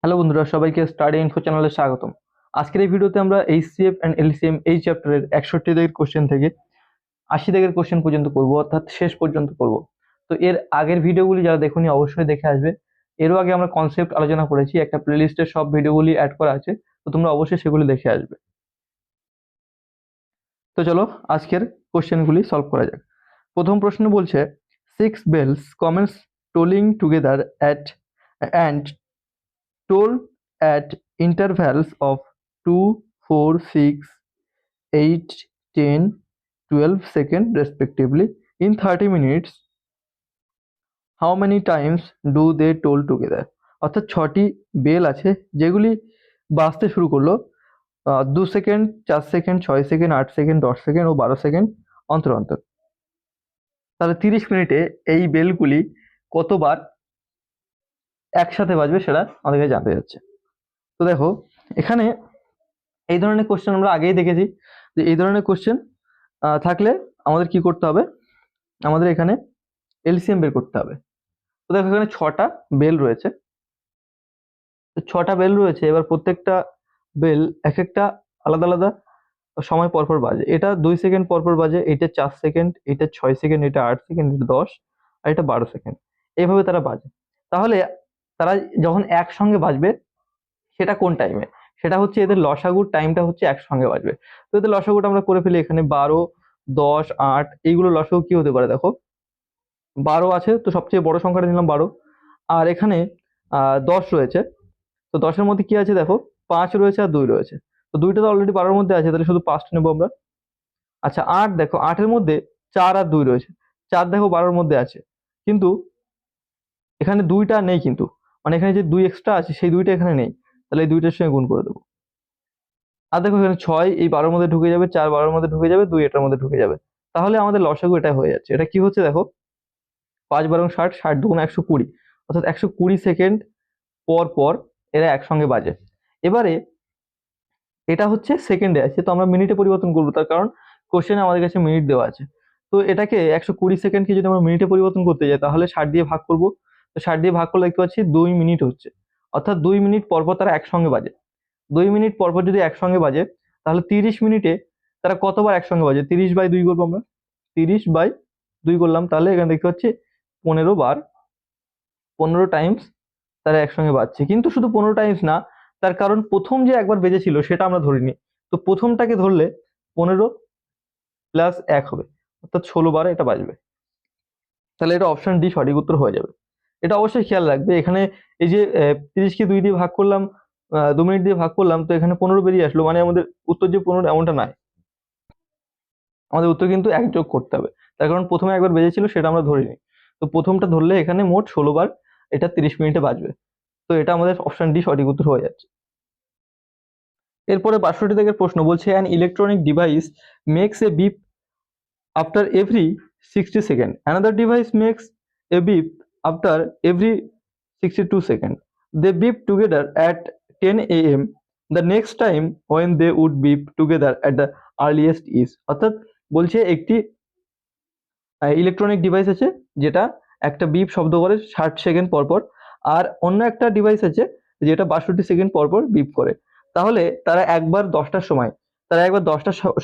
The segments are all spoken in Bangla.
হ্যালো বন্ধুরা, সবাইকে স্টাডি ইনফো চ্যানেলে স্বাগতম। আজকের এই ভিডিওতে আমরা এইচসিএফ অ্যান্ড এলসিএম এই চ্যাপ্টারের 61 দাগের কোশ্চেন থেকে 80 দাগের কোশ্চেন পর্যন্ত করব, অর্থাৎ শেষ পর্যন্ত করব। তো এর আগের ভিডিওগুলি যারা দেখুনি অবশ্যই দেখে আসবে। এরও আগে আমরা কনসেপ্ট আলোচনা করেছি, একটা প্লেলিস্টে সব ভিডিওগুলি অ্যাড করা আছে, তো তোমরা অবশ্যই সেগুলি দেখে আসবে। তো চলো আজকের কোশ্চেনগুলি সলভ করা যাক। প্রথম প্রশ্ন বলছে, 6 bells commence tolling together at and toll at intervals of 2, 4, 6, 8, 10, 12 seconds respectively in 30 minutes. How many times do they toll together? অর্থাৎ 6টি বেল আছে যেগুলি বাজতে শুরু করলো 2 second, 4 second, 6 second, 8 second, 10 second ও 12 সেকেন্ড অন্তর অন্তর। তাহলে 30 মিনিটে এই বেলগুলি কতবার একসাথে বাজবে সেটা আমাদেরকে জানতে যাচ্ছে। তো দেখো, এখানে এই ধরনের কোশ্চেন আমরা আগেই দেখেছি যে এই ধরনের কোশ্চেন থাকলে আমাদের কি করতে হবে, আমাদের এখানে এলসিএম বের করতে হবে। তো দেখো এখানে 6টা বেল রয়েছে, তো 6টা বেল রয়েছে। এবার প্রত্যেকটা বেল এক একটা আলাদা আলাদা সময় পরপর বাজে। এটা 2 সেকেন্ড পরপর বাজে, এটা 4 সেকেন্ড, এটা 6 সেকেন্ড, এটা 8 সেকেন্ড, এটা 10 আর এটা 12 সেকেন্ড। এইভাবে তারা বাজে। তাহলে তারা যখন একসঙ্গে বাজবে সেটা কোন টাইমে, সেটা হচ্ছে এদের লসাগুর টাইমটা হচ্ছে একসঙ্গে বাজবে। তো এদের লসাগুটা আমরা করে ফেলি। এখানে 12, 10, 8 এইগুলো লসাগু কি হতে পারে, দেখো 12 আছে, তো সবচেয়ে বড় সংখ্যাটা নিলাম 12। আর এখানে 10 রয়েছে, তো 10-এর মধ্যে কি আছে দেখো, 5 রয়েছে আর 2 রয়েছে। তো 2টা তো অলরেডি 12-এর মধ্যে আছে, তাহলে শুধু 5টা নেবো আমরা। আচ্ছা 8 দেখো, 8-এর মধ্যে 4 আর 2 রয়েছে। 4 দেখো 12-এর মধ্যে আছে, কিন্তু এখানে 2টা নেই, কিন্তু মানে এখানে যে 2 এক্সট্রা আছে সেই 2টা এখানে নেই, তাহলে এই 2টার সঙ্গে গুণ করে দেবো। আর দেখো এখানে 6 এই 12-এর মধ্যে ঢুকে যাবে, 4 12-এর মধ্যে ঢুকে যাবে, 2 এটার মধ্যে ঢুকে যাবে। তাহলে আমাদের লসাগু এটা হয়ে যাচ্ছে। এটা কি হচ্ছে দেখো, 5 12 60, 60 দুগুণ 120, অর্থাৎ 120 সেকেন্ড পর পর এরা একসঙ্গে বাজে। এবারে এটা হচ্ছে সেকেন্ডে আছে, তো আমরা মিনিটে পরিবর্তন করবো, তার কারণ কোশ্চেনে আমাদের কাছে মিনিট দেওয়া আছে। তো এটাকে 120 সেকেন্ডকে যদি আমরা মিনিটে পরিবর্তন করতে যাই তাহলে 60 দিয়ে ভাগ করব। তো 60 দিয়ে ভাগ করলে দেখতে পাচ্ছি 2 মিনিট হচ্ছে, অর্থাৎ 2 মিনিট পর পর তারা একসঙ্গে বাজে। 2 মিনিট পর পর যদি একসঙ্গে বাজে তাহলে 30 মিনিটে তারা কতবার একসঙ্গে বাজে, 30/2 করবো আমরা। 30/2 করলাম, তাহলে এখানে দেখতে পাচ্ছি 15 বার, 15 টাইমস তারা একসঙ্গে বাজছে। কিন্তু শুধু 15 টাইমস না, তার কারণ প্রথম যে একবার বেজেছিল সেটা আমরা ধরিনি। তো প্রথমটাকে ধরলে 15 প্লাস 1 হবে, অর্থাৎ 16 বার এটা বাজবে। তাহলে এটা অপশন ডি সঠিক উত্তর হয়ে যাবে। এটা অবশ্যই খেয়াল রাখবে। এখানে এই যে 30কে 2 দিয়ে ভাগ করলাম, 2 মিনিট দিয়ে ভাগ করলাম, তো এখানে 15 বেরিয়ে আসলো, মানে আমাদের উত্তর যে 15 এমনটা নয়, আমাদের উত্তর কিন্তু 1 যোগ করতে হবে। তার কারণ প্রথমে একবার বেজেছিল সেটা আমরা ধরিনি। তো প্রথমটা ধরলে এখানে মোট 16 বার এটা 30 মিনিটে বাজবে। তো এটা আমাদের অপশন ডি সঠিক উত্তর হয়ে যাচ্ছে। এরপরে 62 থেকে প্রশ্ন বলছে, an electronic device makes a beep after every 60 seconds. Another device makes a beep after every 62 seconds. They beep together at 10 a.m. The next time when they would beep together at the earliest is, অর্থাৎ বলছে একটি ইলেকট্রনিক ডিভাইস আছে যেটা একটা বিপ শব্দ করে 60 সেকেন্ড পর পর, আর অন্য একটা ডিভাইস আছে যেটা 62 সেকেন্ড পর পর বিপ করে। তাহলে তারা একবার 10টার সময়,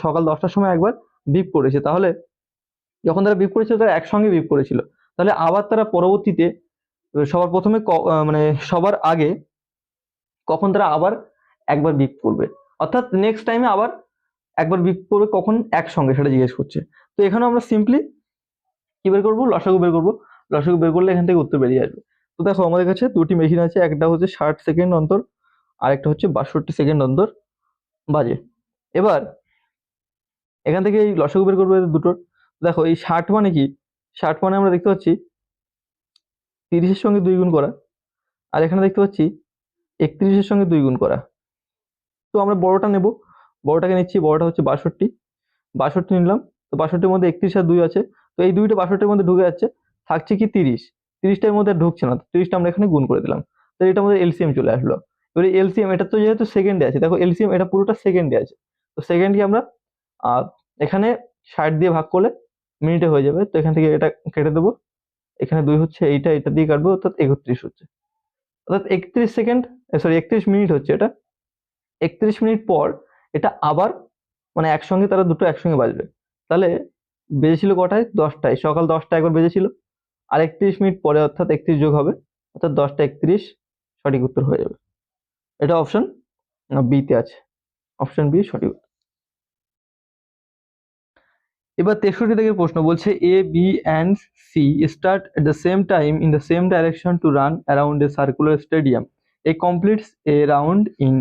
সকাল 10টার সময় একবার বিপ করেছে। তাহলে যখন তারা বিপ করেছিল তারা একসঙ্গে বিপ করেছিল। তাহলে আবার তারা পরবর্তীতে সবার প্রথমে মানে সবার আগে কখন তারা আবার একবার বিপ করবে, অর্থাৎ নেক্সট টাইমে আবার একবার বিপ করবে, কখন একসঙ্গে সেটা জিজ্ঞেস করছে। তো এখানে আমরা সিম্পলি কি বের করবো, লসাগু বের করবো। লসাগু বের করলে এখান থেকে উত্তর বেরিয়ে আসবে। তো দেখো আমাদের কাছে দুটি মেশিন আছে, একটা হচ্ছে 60 সেকেন্ড অন্তর আর একটা হচ্ছে 62 সেকেন্ড অন্তর বাজে। এবার এখান থেকে এই লসাগু বের করবো এদের দুটোর। দেখো এই 60 মানে কি, 60 মানে আমরা দেখতে পাচ্ছি 30-এর সঙ্গে 2 গুণ করা, আর এখানে দেখতে পাচ্ছি 31-এর সঙ্গে 2 গুণ করা। তো আমরা বড়টা নেব, বড়টাকে নিচ্ছি, বড়টা হচ্ছে 62, 62 নিলাম। তো 62-এর মধ্যে 31 আর 2 আছে, তো এই 2টা 62-এর মধ্যে ঢুকে যাচ্ছে, থাকছে কি 30, 30টার মধ্যে আর ঢুকছে না, তো 30টা আমরা এখানে গুণ করে দিলাম। তো এটা আমাদের এলসিএম চলে আসলো। এবারে এলসিএম এটা তো যেহেতু সেকেন্ডে আছে, দেখো এলসিএম এটা পুরোটা সেকেন্ডে আছে, তো সেকেন্ডকে আমরা এখানে 60 দিয়ে ভাগ করলে মিনিটে হয়ে যাবে। তো এখান থেকে এটা কেটে দেবো, এখানে 2 হচ্ছে, এটা দিয়ে কাটবো, অর্থাৎ 31 হচ্ছে। অর্থাৎ 31 সেকেন্ড, সরি 31 মিনিট হচ্ছে এটা, 31 মিনিট পর এটা আবার মানে একসঙ্গে তারা দুটো একসঙ্গে বাজবে। তাহলে বেজেছিল কটায়? 10টায়, সকাল 10টায় একবার বেজেছিল, আর 31 মিনিট পরে অর্থাৎ 31 যোগ হবে, অর্থাৎ 10টা 31 সঠিক উত্তর হয়ে যাবে। এটা অপশন বি তে আছে, অপশন বি সঠিক উত্তর। এবার 63 থেকে প্রশ্ন বলছে A B and C start at the same time in the same direction to run around a circular stadium. A completes a round in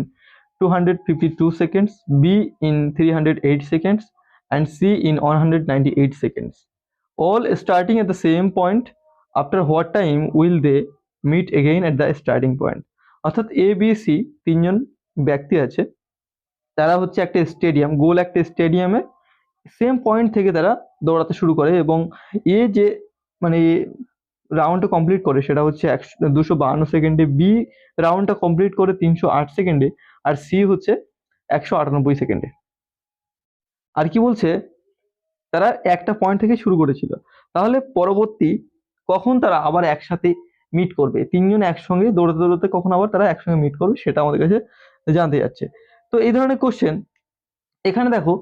252 seconds, B in 308 seconds, and C in 198 seconds. All starting at the same point. After what time will they meet again at the starting point? অর্থাৎ এ বি সি তিনজন ব্যক্তি আছে, তারা হচ্ছে একটা স্টেডিয়াম, গোল একটা স্টেডিয়ামে সেম পয়েন্ট থেকে তারা দৌড়াতে শুরু করে, এবং এ যে মানে রাউন্ডটা কমপ্লিট করে সেটা হচ্ছে 252 সেকেন্ডে, বি রাউন্ডটা কমপ্লিট করে 308 সেকেন্ডে, আর সি হচ্ছে 198 সেকেন্ডে। আর কি বলছে, তারা একটা পয়েন্ট থেকে শুরু করেছিল, তাহলে পরবর্তী কখন তারা আবার একসাথে মিট করবে, তিনজন একসঙ্গে দৌড়াতে দৌড়াতে কখন আবার তারা একসঙ্গে মিট করবে সেটা আমাদের কাছে জানতে যাচ্ছে। তো এই ধরনের কোশ্চেন এখানে দেখো,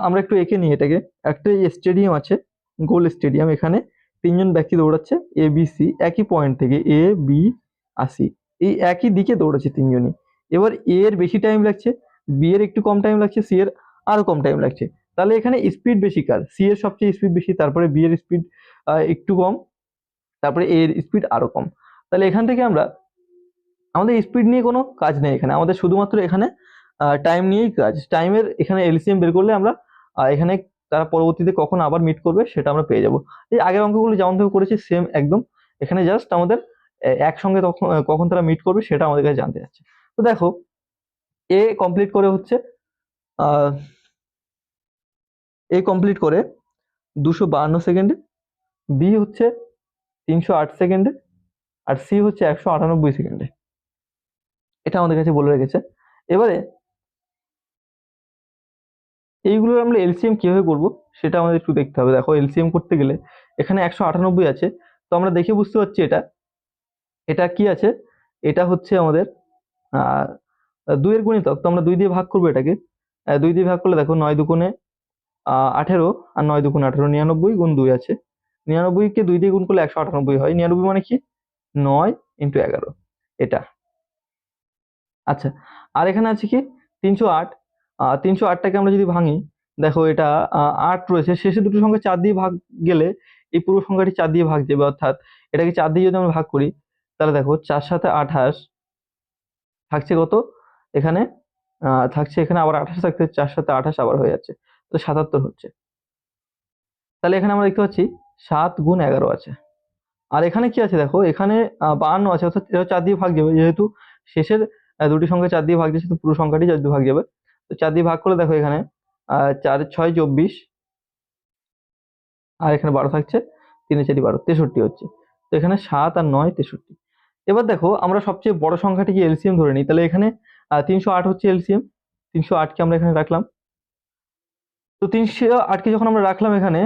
আমরা একটু এঁকে নিই এটাকে। একটা স্টেডিয়াম আছে, গোল স্টেডিয়াম, এখানে তিনজন ব্যক্তি দৌড়াচ্ছে এ বি সি, একই পয়েন্ট থেকে এ বি আর সি, এই একই দিকে দৌড়াচ্ছে তিনজনই। এবার এ এর বেশি টাইম লাগছে, বি এর একটু কম টাইম লাগছে, সি এর আরো কম টাইম লাগছে। তাহলে এখানে স্পিড বেশি কার? সি এর সবচেয়ে স্পিড বেশি, তারপরে বি এর স্পিড একটু কম, তারপরে এ এর স্পিড আরো কম। তাহলে এখান থেকে আমরা, আমাদের স্পিড নিয়ে কোনো কাজ নেই এখানে, আমাদের শুধুমাত্র এখানে টাইম নিয়েই কাজ। টাইমের এখানে এলসিএম বের করলে আমরা এখানে তারা পরবর্তীতে কখন আবার মিট করবে সেটা আমরা পেয়ে যাব। এই আগের অঙ্কগুলো যেমন ভাবে করেছি সেম একদম, এখানে জাস্ট আমাদের একসঙ্গে তখন কখন তারা মিট করবে সেটা আমাদের কাছে জানতে যাচ্ছে। তো দেখো, এ কমপ্লিট করে হচ্ছে এ কমপ্লিট করে 252 সেকেন্ডে, বি হচ্ছে 308 সেকেন্ডে, আর সি হচ্ছে 198 সেকেন্ডে। এটা আমাদের কাছে বলে রেখেছে। এবারে এইগুলোর আমরা এলসিএম কিভাবে করব সেটা আমাদের একটু দেখতে হবে। দেখো, এলসিএম করতে গেলে এখানে 198 আছে, তো আমরা দেখে বুঝতে পারছি এটা এটা কি আছে, এটা হচ্ছে আমাদের আহ 2 এর গুণিতক। তো আমরা 2 দিয়ে ভাগ করবো এটাকে, 2 দিয়ে ভাগ করলে দেখো 9 দুগুণে 18, আর 9 দুগুণে 18, 99 গুণ 2 আছে, 99 কে 2 দিয়ে গুণ করলে 198 হয়। 99 মানে কি? 9 × 11, এটা। আচ্ছা, আর এখানে আছে কি 308, 308টাকে আমরা যদি ভাঙি, দেখো এটা 8 রয়েছে, শেষে দুটো সংখ্যা 4 দিয়ে ভাগ গেলে এই পুরো সংখ্যাটি 4 দিয়ে ভাগ যাবে, অর্থাৎ এটাকে 4 দিয়ে যদি আমরা ভাগ করি, তাহলে দেখো 4 সাথে 28 থাকছে কত এখানে, থাকছে এখানে আবার 28 থাকছে, 4 সাথে 28 আবার হয়ে যাচ্ছে, তো 77 হচ্ছে। তাহলে এখানে আমরা দেখতে পাচ্ছি 7 গুণ 11 আছে। আর এখানে কি আছে দেখো, এখানে 52 আছে, অর্থাৎ এটা 4 দিয়ে ভাগ যাবে, যেহেতু শেষের দুটি সংখ্যা 4 দিয়ে ভাগ যাচ্ছে, তো পুরো সংখ্যাটি 4 দিয়ে ভাগ যাবে। তো 4 দিয়ে ভাগ করলে দেখো এখানে 4 × 6 = 24, আর এখানে 12 থাকছে, 3 × 4 = 12, 63 হচ্ছে। তো এখানে 7 আর 9 63। এবার দেখো, আমরা সবচেয়ে বড় সংখ্যাটিকে এলসিএম ধরে নিই, তাহলে এখানে 308 হচ্ছে এলসিএম, 308কে আমরা এখানে রাখলাম। তো 308কে যখন আমরা রাখলাম এখানে,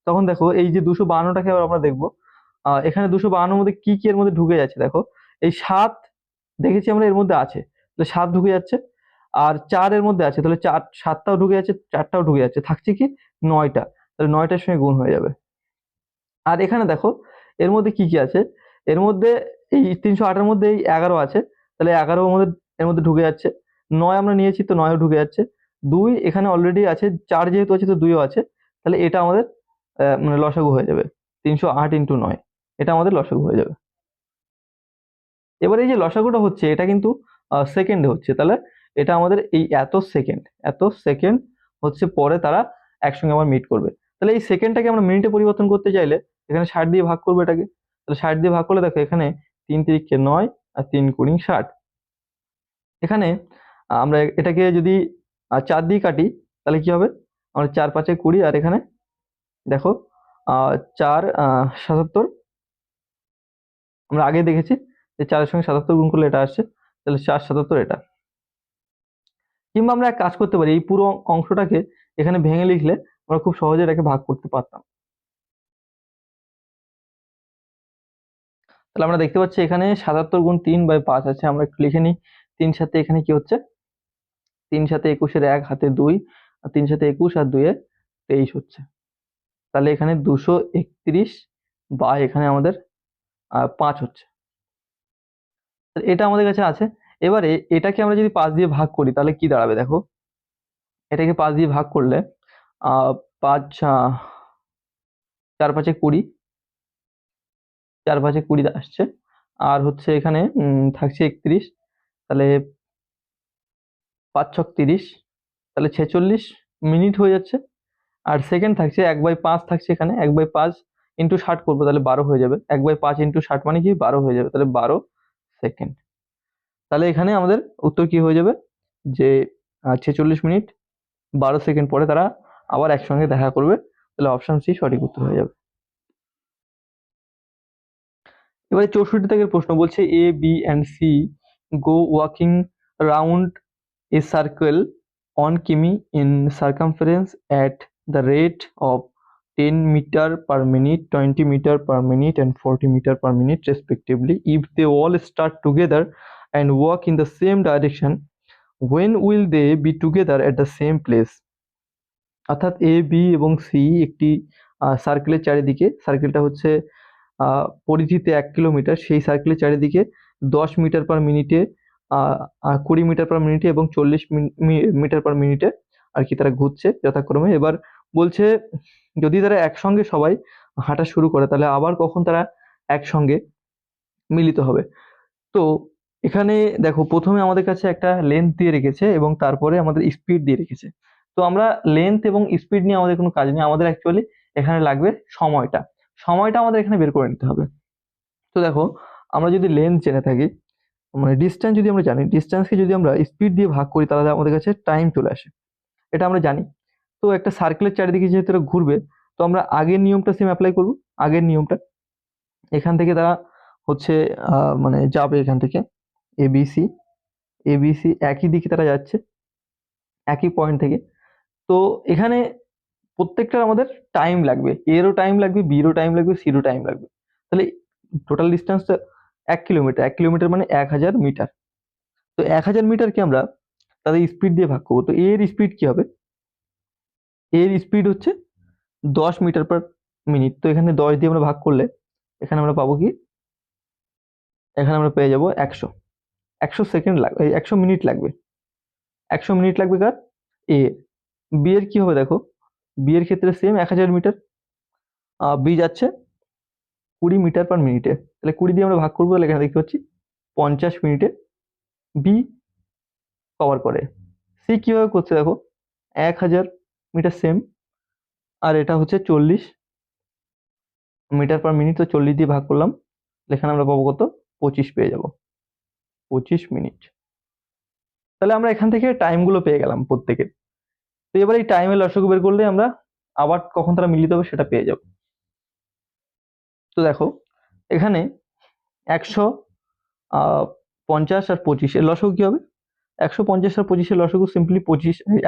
তখন দেখো এই যে 252টাকে আবার আমরা দেখবো, এখানে 252-র মধ্যে কি কি এর মধ্যে ঢুকে যাচ্ছে দেখো, এই 7 দেখেছি আমরা এর মধ্যে আছে, তাহলে 7 ঢুকে যাচ্ছে, আর 4 এর মধ্যে আছে, তাহলে 7টাও ঢুকে যাচ্ছে, 4টাও ঢুকে যাচ্ছে, থাকছে কি 9টা, তাহলে 9টার সঙ্গে গুণ হয়ে যাবে। আর এখানে দেখো এর মধ্যে কি কি আছে, এর মধ্যে এই 308-এর মধ্যে এই 11 আছে, তাহলে 11 এর মধ্যে ঢুকে যাচ্ছে, 9 আমরা নিয়েছি তো 9ও ঢুকে যাচ্ছে, 2 এখানে অলরেডি আছে, 4 যেহেতু আছে তো 2ও আছে, তাহলে এটা আমাদের মানে লসাগু হয়ে যাবে, 308 × 9, এটা আমাদের লসাগু হয়ে যাবে। এবার এই যে লসাগুটা হচ্ছে এটা কিন্তু সেকেন্ডে হচ্ছে, তাহলে এটা আমাদের এই এত সেকেন্ড হচ্ছে পরে তারা একসঙ্গে আবার মিট করবে। তাহলে এই সেকেন্ডটাকে আমরা মিনিটে পরিবর্তন করতে চাইলে এখানে 60 দিয়ে ভাগ করবো এটাকে, তাহলে 60 দিয়ে ভাগ করলে দেখো এখানে 3 × 3 = 9, আর 3 × 4 = 60। এখানে আমরা এটাকে যদি 4 দিয়ে কাটি তাহলে কি হবে, আমরা 4 × 5 = 20, আর এখানে দেখো 4 77, আমরা আগে দেখেছি যে 4 এর সঙ্গে 77 গুণ করলে এটা আসছে, তাহলে 4 × 77 এটা। কিংবা আমরা এক কাজ করতে পারি, এই পুরো অংশটাকে এখানে ভেঙে লিখলে আমরা খুব সহজে এটাকে ভাগ করতে পারতাম। তাহলে আমরা দেখতে পাচ্ছি এখানে 77 গুণ 3/5 আছে, আমরা একটু লিখে নিই। 3 সাথে এখানে কি হচ্ছে, 3 সাথে 21 1 হাতে 2, আর 3 সাথে 21 আর 2 23 হচ্ছে। তাহলে এখানে 231 বা এখানে আমাদের 5 হচ্ছে। এটা আমাদের কাছে আছে। এবারে এটাকে আমরা যদি 5 দিয়ে ভাগ করি তাহলে কি দাঁড়াবে দেখো, এটাকে 5 দিয়ে ভাগ করলে 5 4 5 20, 4 5 20 আসছে। আর হচ্ছে এখানে থাকছে 31, তাহলে 5 6 30, তাহলে 46 মিনিট হয়ে যাচ্ছে। আর সেকেন্ড থাকছে 1/5 থাকছে, এখানে 1/5 ইন্টু 60 করবো তাহলে 12 হয়ে যাবে। 1/5 ইন্টু 60 মানে কি 12 হয়ে যাবে, তাহলে 12 সেকেন্ড। তাহলে এখানে আমাদের উত্তর কি হয়ে যাবে, যে 46 মিনিট 12 সেকেন্ড পরে তারা আবার একসঙ্গে দেখা করবে। তাহলে অপশন সি সঠিক উত্তর হয়ে যাবে। এবারে 64 দাগের প্রশ্ন বলছে A B and C go walking round a circle 1 কিমি in circumference at the rate of 10 meter per minute, 20 meter per minute and 40 meter per minute respectively. If they all start together and walk in the same direction, when will they be together at the same place? অর্থাৎ এ বি এবং সি একটি সার্কেলের চারিদিকে, সার্কেলটা হচ্ছে পরিধিতে 1 কিলোমিটার, সেই সার্কেলের চারিদিকে 10 মিটার পার মিনিটে, 20 মিটার পার মিনিটে এবং 40 মিটার পার মিনিটে আর কি তারা ঘুরছে যথাক্রমে। এবার বলছে যদি তারা একসঙ্গে সবাই হাঁটা শুরু করে তাহলে আবার কখন তারা একসঙ্গে মিলিত হবে। তো এখানে দেখো প্রথমে আমাদের কাছে একটা লেন্থ দিয়ে রেখেছে এবং তারপরে আমাদের স্পিড দিয়ে রেখেছে। তো আমরা লেন্থ এবং স্পিড নিয়ে আমাদের কোনো কাজ নেই, আমাদের অ্যাকচুয়ালি এখানে লাগবে সময়টা। সময়টা আমাদের এখানে বের করে নিতে হবে। তো দেখো আমরা যদি লেন্থ জেনে থাকি, মানে ডিস্টেন্স যদি আমরা জানি, ডিস্টেন্সকে যদি আমরা স্পিড দিয়ে ভাগ করি তাহলে আমাদের কাছে টাইম চলে আসে, এটা আমরা জানি। তো একটা সার্কেলের চারিদিকে যেহেতু এটা ঘুরবে, তো আমরা আগের নিয়মটা সেম অ্যাপ্লাই করব। আগের নিয়মটা এখান থেকে তারা হচ্ছে মানে যাবে এখান থেকে এবিসি, এবিসি একই দিকে তারা যাচ্ছে, একই পয়েন্ট থেকে। তো এখানে প্রত্যেকটার আমাদের টাইম লাগবে, এরও টাইম লাগবে, বিরও টাইম লাগবে, সিরও টাইম লাগবে। তাহলে টোটাল ডিস্টেন্সটা 1 কিলোমিটার, 1 কিলোমিটার মানে 1000 মিটার। তো 1000 মিটারকে আমরা তাদের স্পিড দিয়ে ভাগ করবো। তো এর স্পিড কি হবে, এর স্পিড হচ্ছে 10 মিটার পার মিনিট। তো এখানে 10 দিয়ে আমরা ভাগ করলে এখানে আমরা পাবো কি, এখানে আমরা পেয়ে যাবো 100। 100 সেকেন্ড লাগবে, 100 মিনিট লাগবে। 100 মিনিট লাগবে কার, এ। বি এর কি হবে দেখো, বি এর ক্ষেত্রে সেম 1000 মিটার, বি যাচ্ছে 20 মিটার পার মিনিটে। তাহলে 20 দিয়ে আমরা ভাগ করবো, তাহলে এখানে দেখতে পাচ্ছি 50 মিনিটে বি কভার করে। সি কিভাবে করছে দেখো, 1000 মিটার সেম, আর এটা হচ্ছে 40 মিটার পার মিনিট। তো 40 দিয়ে ভাগ করলাম, এখানে আমরা পাবো কত, 25 পেয়ে যাব, 25 মিনিট। তাহলে আমরা এখান থেকে টাইমগুলো পেয়ে গেলাম প্রত্যেকের। তো এবার এই টাইমের লসাগু বের করলে আমরা আবার কখন তারা মিলিত হবে সেটা পেয়ে যাব। তো দেখো এখানে 150 আর 25 এর লসাগু কি হবে, 150 আর 25 এর লসাগু সিম্পলি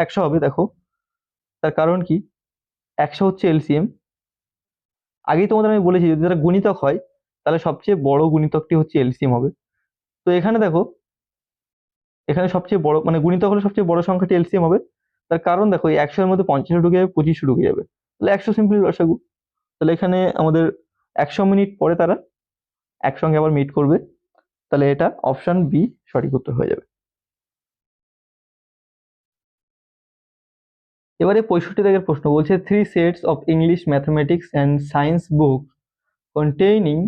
100 হবে। দেখো তার কারণ কি, 100 হচ্ছে এলসিএম। আগেই তোমাদের আমি বলেছি যদি তারা গুণিতক হয় তাহলে সবচেয়ে বড় গুণিতকটি হচ্ছে এলসিএম হবে। তো এখানে দেখো এখানে সবচেয়ে বড় মানে গুণিতক হলে সবচেয়ে বড় সংখ্যাটি এলসিএম হবে। তার কারণ দেখো এই 100 এর মধ্যে 50 ঢুকে যাবে, 25 ঢুকে যাবে, তাহলে 100 সিম্পলি লসাগু। তাহলে এখানে আমাদের 100 মিনিট পরে তারা একসঙ্গে আবার মিট করবে। তাহলে এটা অপশন বি সঠিক উত্তর হয়ে যাবে। এবারে 65 দাগের প্রশ্ন বলছে 3 sets of English mathematics and science book containing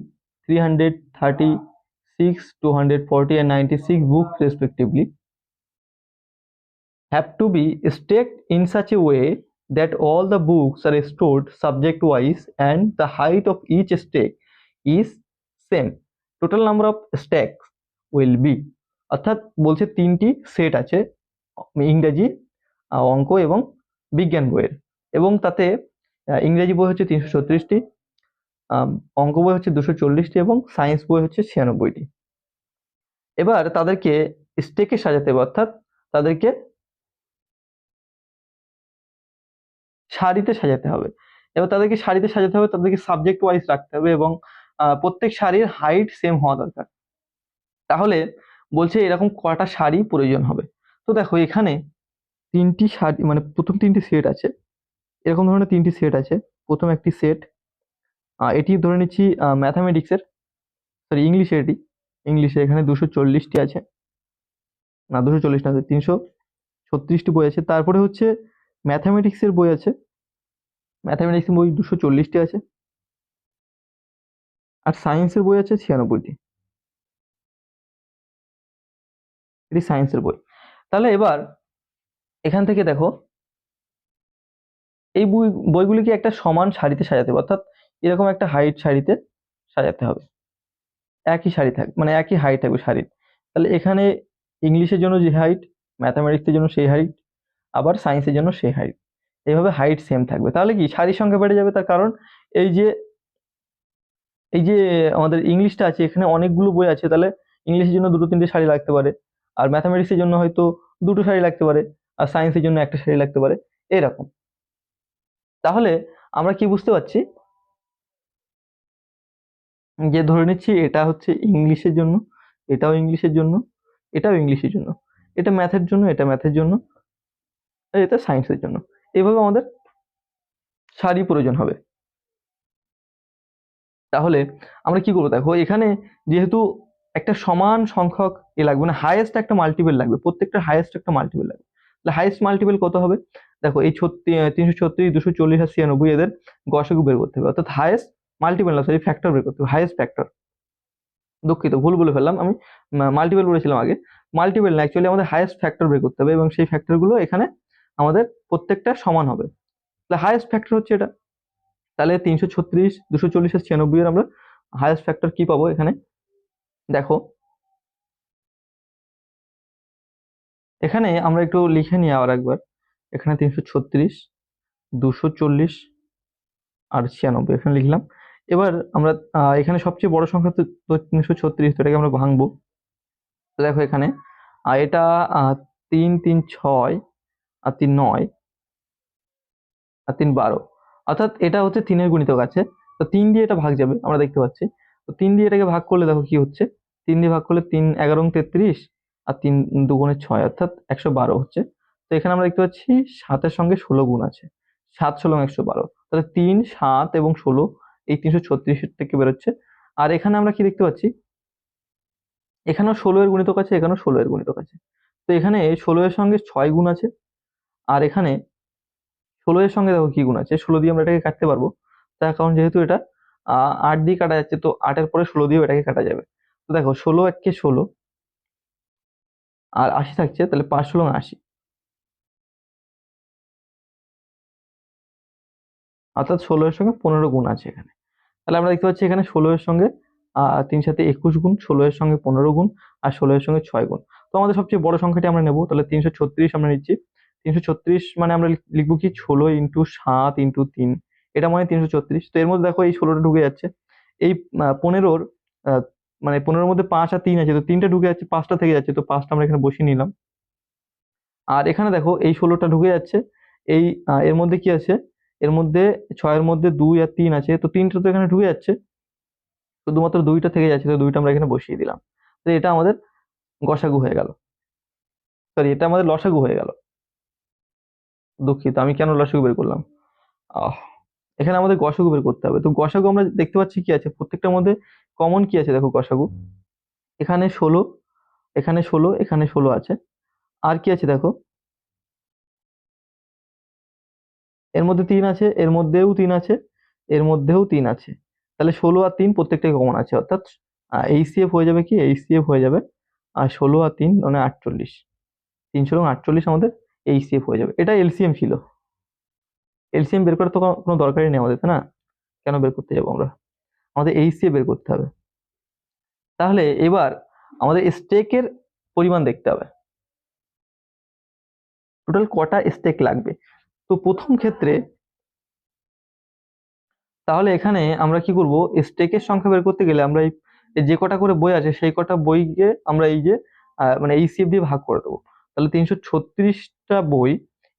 336, 240 and 96 books respectively have to be stacked in such a way that all the books are stored subject wise and the height of each stack is same. Total number of stacks will be, অর্থাৎ বলছে তিনটি সেট আছে ইংরেজি, অঙ্ক এবং বিজ্ঞান বইয়ের, এবং তাতে ইংরেজি বই হচ্ছে 336টি, অঙ্ক বই হচ্ছে 240টি এবং সায়েন্স বই হচ্ছে 96টি। এবার তাদেরকে স্টেকে সাজাতে হবে, অর্থাৎ তাদেরকে সারিতে সাজাতে হবে। এবার তাদেরকে সারিতে সাজাতে হবে, তাদেরকে সাবজেক্ট ওয়াইজ রাখতে হবে এবং প্রত্যেক সারির হাইট সেম হওয়া দরকার। তাহলে বলছে এরকম কটা সারি প্রয়োজন হবে। তো দেখো এখানে তিনটি সারি, মানে প্রথম তিনটি সেট আছে, এরকম ধরনের তিনটি সেট আছে। প্রথম একটি সেট, এটি ধরে নিচ্ছি ম্যাথামেটিক্সের, সরি ইংলিশে, এটি ইংলিশে এখানে 240টি আছে, না 240 না, 336টি বই আছে। তারপরে হচ্ছে ম্যাথামেটিক্সের বই আছে, ম্যাথামেটিক্সের বই 240টি আছে। আর সায়েন্সের বই আছে 96টি, এটি সায়েন্সের বই। তাহলে এবার এখান থেকে দেখো এই বইগুলিকে একটা সমান সারিতে সাজাতে হবে, অর্থাৎ এরকম একটা হাইট সারিতে সাজাতে হবে, একই সারি থাকবে, মানে একই হাইট থাকবে শাড়ির। তাহলে এখানে ইংলিশের জন্য যে হাইট, ম্যাথামেটিক্সের জন্য সেই হাইট, আবার সায়েন্সের জন্য সেই হাইট, এইভাবে হাইট সেম থাকবে। তাহলে কি শাড়ির সংখ্যা বেড়ে যাবে, তার কারণ এই যে এই যে আমাদের ইংলিশটা আছে, এখানে অনেকগুলো বই আছে, তাহলে ইংলিশের জন্য দুটো তিনটে শাড়ি লাগতে পারে, আর ম্যাথামেটিক্সের জন্য হয়তো দুটো শাড়ি লাগতে পারে, আর সায়েন্সের জন্য একটা শাড়ি লাগতে পারে, এরকম। তাহলে আমরা কি বুঝতে পারছি, যে ধরে নিচ্ছি এটা হচ্ছে ইংলিশের জন্য, এটাও ইংলিশের জন্য, এটাও ইংলিশের জন্য, এটা ম্যাথের জন্য, এটা ম্যাথের জন্য, আর এটা সায়েন্সের জন্য। এইভাবে আমাদের সারি প্রয়োজন হবে। তাহলে আমরা কি করবো, দেখো এখানে যেহেতু একটা সমান সংখ্যক লাগবে, মানে হাইয়েস্ট একটা মাল্টিপল লাগবে, প্রত্যেকটা হাইয়েস্ট একটা মাল্টিপল লাগবে। তাহলে হাইয়েস্ট মাল্টিপল কত হবে, দেখো এই 336, 240 আর 96 এদের গসাগু বের করতে হবে, অর্থাৎ হাইয়েস্ট মাল্টিপল না, সরি ফ্যাক্টর বের করতে হবে, হাইয়েস্ট ফ্যাক্টর। দুঃখিত, ভুল বলে ফেললাম আমি, মাল্টিপল বলেছিলাম আগে, মাল্টিপল না, অ্যাকচুয়ালি আমাদের হাইয়েস্ট ফ্যাক্টর বের করতে হবে, এবং সেই ফ্যাক্টরগুলো এখানে আমাদের প্রত্যেকটা সমান হবে। তাহলে হাইয়েস্ট ফ্যাক্টর হচ্ছে এটা। তাহলে 336, 240 আর 96 এর আমরা হাইয়েস্ট ফ্যাক্টর কি পাবো এখানে, দেখো এখানে আমরা একটু লিখে নিই আবার একবার। এখানে 336, 240 আর 96 এখানে লিখলাম। এবার আমরা এখানে সবচেয়ে বড় সংখ্যা তো 336, তো এটাকে আমরা ভাঙবো। তো দেখো এখানে এটা 3 3 6 আর 3 9 আর 3 12, অর্থাৎ এটা হচ্ছে 3-এর গুণিতক আছে, তো 3 দিয়ে এটা ভাগ যাবে, আমরা দেখতে পাচ্ছি। তো 3 দিয়ে এটাকে ভাগ করলে দেখো কি হচ্ছে, 3 দিয়ে ভাগ করলে 3 11 33 আর 3 2 6, অর্থাৎ 112 হচ্ছে। তো এখানে আমরা দেখতে পাচ্ছি 7-এর সঙ্গে 16 গুণ আছে, 7 16 112, তাহলে 3 7 এবং 16 এই 336 থেকে বেরোচ্ছে। আর এখানে আমরা কি দেখতে পাচ্ছি, এখানেও 16 এর গুণিতক আছে, এখানেও 16 এর গুণিতক আছে। তো এখানে 16 এর সঙ্গে 6 গুণ আছে, আর এখানে 16 এর সঙ্গে দেখো কি গুণ আছে, 16 দিয়ে আমরা এটাকে কাটতে পারবো, তার কারণ যেহেতু এটা 8 দিয়ে কাটা যাচ্ছে, তো 8 এর পরে 16 দিয়েও এটাকে কাটা যাবে। তো দেখো 16 1 কে 16 আর 80 থাকছে, তাহলে 5 16 80, অর্থাৎ 16 এর সঙ্গে 15 গুণ আছে এখানে। তাহলে আমরা দেখতে পাচ্ছি এখানে 16 এর সঙ্গে 3 7 21 গুণ, 16 এর সঙ্গে 15 গুণ, আর 16 এর সঙ্গে 6 গুণ। তো আমাদের সবচেয়ে বড় সংখ্যাটি আমরা নেব, তাহলে 336 আমরা নিচ্ছি। 336 মানে আমরা লিখবো কি 16 ইন্টু 7 ইন্টু 3, এটা মানে 336। তো এর মধ্যে দেখো এই 16টা ঢুকে যাচ্ছে, এই 15-র মানে 15-র মধ্যে 5 আর 3 আছে, তো 3টা ঢুকে যাচ্ছে, 5টা থেকে যাচ্ছে, তো 5টা আমরা এখানে বসিয়ে নিলাম। আর এখানে দেখো এই 16টা ঢুকে যাচ্ছে, এই এর মধ্যে কি আছে, এর মধ্যে 6-এর মধ্যে 2 আর 3 আছে, তো 3টা তো এখানে ঢুকে যাচ্ছে, শুধুমাত্র 2টা থেকে যাচ্ছে, তো 2টা আমরা এখানে বসিয়ে দিলাম। তো এটা আমাদের গসাগু হয়ে গেল, সরি এটা আমাদের লসাগু হয়ে গেল। দুঃখিত, আমি কেন লসাগু বের করলাম, আহ এখানে আমাদের গসাগু বের করতে হবে। তো গসাগু আমরা দেখতে পাচ্ছি কি আছে, প্রত্যেকটার মধ্যে কমন কি আছে, দেখো গসাগু এখানে 16, এখানে 16, এখানে 16 আছে, আর কি আছে দেখো, এর মধ্যে 3 আছে, এর মধ্যেও 3 আছে, এর মধ্যেও 3 আছে, তাহলে 16 আর 3 প্রত্যেকটাই কমন আছে, অর্থাৎ এইচসিএফ হয়ে যাবে কি, এইচসিএফ হয়ে যাবে আর 16 আর 3 মানে 48, 3 16 48 আমাদের এইচসিএফ হয়ে যাবে। এটা এলসিএম ছিল, এলসিএম বের করার তো কোনো দরকারই নেই আমাদের, তাই না? কেন বের করতে যাবো আমরা, আমাদের এইচসিএফ বের করতে হবে। তাহলে এবার আমাদের স্টেকের পরিমাণ দেখতে হবে, টোটাল কটা স্টেক লাগবে। তো প্রথম ক্ষেত্রে তাহলে এখানে আমরা কি করব, স্টেকের সংখ্যা বের করতে গেলে আমরা এই যে কটা করে বই আছে সেই কটা বইকে আমরা এই যে মানে এইচসিএফ দিয়ে ভাগ করে দেবো। তাহলে 336টা বই,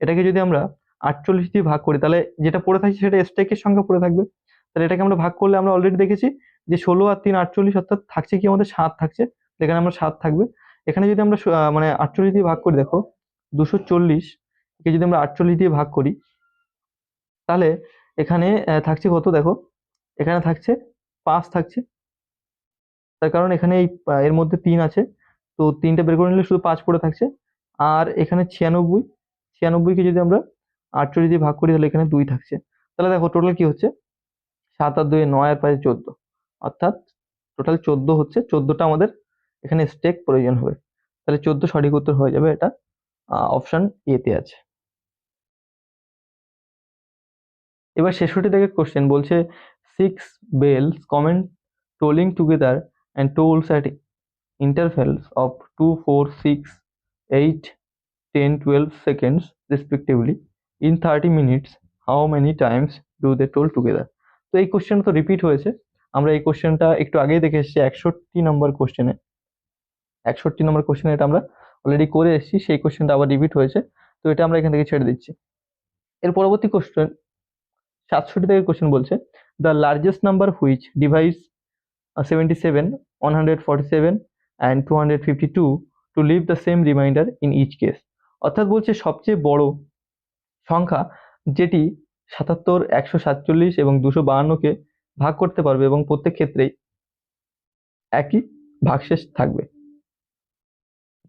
এটাকে যদি আমরা 48 দিয়ে ভাগ করি, তাহলে যেটা পড়ে থাকছে সেটা স্টেকের সংখ্যা পড়ে থাকবে। তাহলে এটাকে আমরা ভাগ করলে আমরা অলরেডি দেখেছি যে 16 আর 3 48, অর্থাৎ থাকছে কি আমাদের 7 থাকছে, এখানে আমরা 7 থাকবে। এখানে যদি আমরা মানে 48 দিয়ে ভাগ করি, দেখো 240 কে যদি আমরা 48 দিয়ে ভাগ করি, তাহলে এখানে থাকছে কত, দেখো এখানে থাকছে 5 থাকছে। তার কারণ এখানে এর মধ্যে 3 আছে, তো 3টা বের করে নিলে শুধু 5 পড়ে থাকছে। আর এখানে 96, 96 কে যদি আমরা 48 দিয়ে ভাগ করি, তাহলে এখানে 2 থাকছে। তাহলে দেখো টোটাল কি হচ্ছে, 7 আর 2 9 আর 5 14, অর্থাৎ টোটাল 14 হচ্ছে। 14টা আমাদের এখানে স্টেক প্রয়োজন হবে। তাহলে 14 সঠিক উত্তর হয়ে যাবে, এটা অপশন এ তে আছে। এবার 66 থেকে কোশ্চেন বলছে 6 bells comment tolling together and tolls at intervals of 2, 4, 6, 8, 10, 12 seconds respectively in 30 minutes. How many times do they toll together? তো এই কোশ্চেন তো রিপিট হয়েছে, আমরা এই কোশ্চেনটা একটু আগেই দেখে এসেছি 61 নম্বর কোশ্চেনে। 61 নম্বর কোশ্চেনে এটা আমরা অলরেডি করে এসেছি, সেই কোশ্চেনটা আবার রিপিট হয়েছে, তো এটা আমরা এখান থেকে ছেড়ে দিচ্ছি। এর পরবর্তী কোশ্চেন 67 থেকে কোশ্চেন বলছে the largest number which device 77, 147 and 252 to leave the same remainder in each case. অর্থাৎ বলছে সবচেয়ে বড় সংখ্যা যেটি 77, 147 এবং 252 কে ভাগ করতে পারবে এবং প্রত্যেক ক্ষেত্রেই একই ভাগশেষ থাকবে।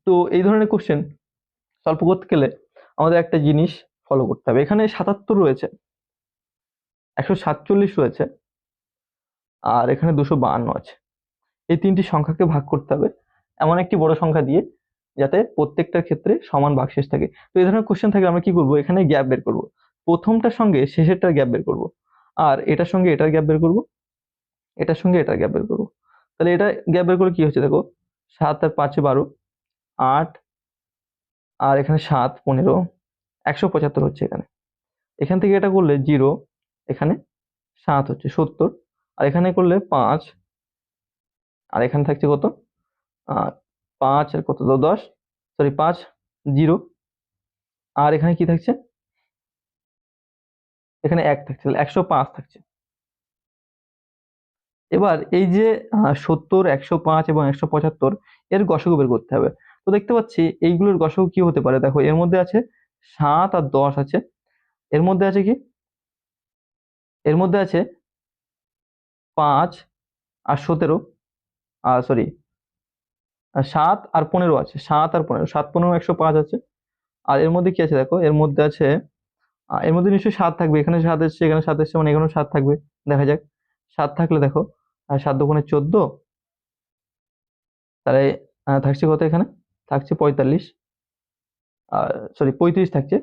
তো এই ধরনের কোশ্চেন সলভ করতে গেলে আমাদের একটা জিনিস ফলো করতে হবে। এখানে 77 রয়েছে, 147 রয়েছে, আর এখানে 252 আছে। এই তিনটি সংখ্যাকে ভাগ করতে হবে এমন একটি বড় সংখ্যা দিয়ে, যাতে প্রত্যেকটার ক্ষেত্রে সমান ভাগশেষ থাকে। তো এই ধরনের কোশ্চেন থাকলে আমরা কি করব, এখানে গ্যাপ বের করব। প্রথমটার সঙ্গে শেষেরটার গ্যাপ বের করব, আর এটার সঙ্গে এটার গ্যাপ বের করব, এটার সঙ্গে এটার গ্যাপ বের করব। তাহলে এটা গ্যাপ বের করলে কি হচ্ছে, দেখো 7 আর 5 12, 8 আর এখানে 7 15, 175 হচ্ছে এখানে। এখান থেকে এটা করলে 0, এখানে 7 হচ্ছে 70, আর এখানে করলে 5, আর এখানে থাকছে কত, 5 আর কত 10, সরি 5 0, আর এখানে কি থাকছে, এখানে 1 থাকছে, তাহলে 105 থাকছে। এবার এই যে 70, 105 এবং 175 এর গসাগু বের করতে হবে। তো দেখতে পাচ্ছি এইগুলোর গসাগু কি হতে পারে, দেখো এর মধ্যে আছে 7 আর 10 আছে, এর মধ্যে আছে কি, এর মধ্যে আছে 5 আর 17, সরি 7 আর 15 আছে, 7 আর 15, 7 15 105 আছে। আর এর মধ্যে কি আছে, দেখো এর মধ্যে আছে, এর মধ্যে নিশ্চয়ই 7 থাকবে, এখানে 7 এসছে, এখানে 7 এসছে, মানে এখানেও 7 থাকবে। দেখা যাক, 7 থাকলে দেখো 7 দুগুণে 14, তাহলে থাকছে কত, এখানে থাকছে 45, সরি 35 থাকছে,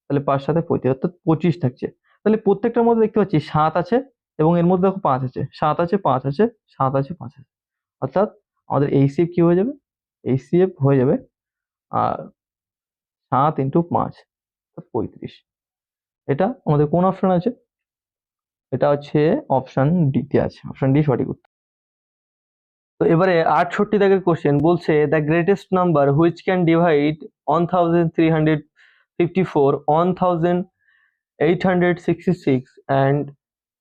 তাহলে 5 7 35, অর্থাৎ 25 থাকছে। তাহলে প্রত্যেকটার মধ্যে দেখতে পাচ্ছি 7 আছে, এবং এর মধ্যে দেখো 5 আছে, 7 আছে 5 আছে, 7 আছে 5 আছে, অর্থাৎ আমাদের এইচসিএফ কি হয়ে যাবে, এইচসিএফ হয়ে যাবে 7 ইন্টু 5 35। এটা আমাদের কোন অপশন আছে, এটা হচ্ছে অপশন ডি তে আছে, অপশন ডি সঠিক উত্তর। তো এবারে 68 দাগের কোশ্চেন বলছে the greatest number which can divide 1354, 1866 and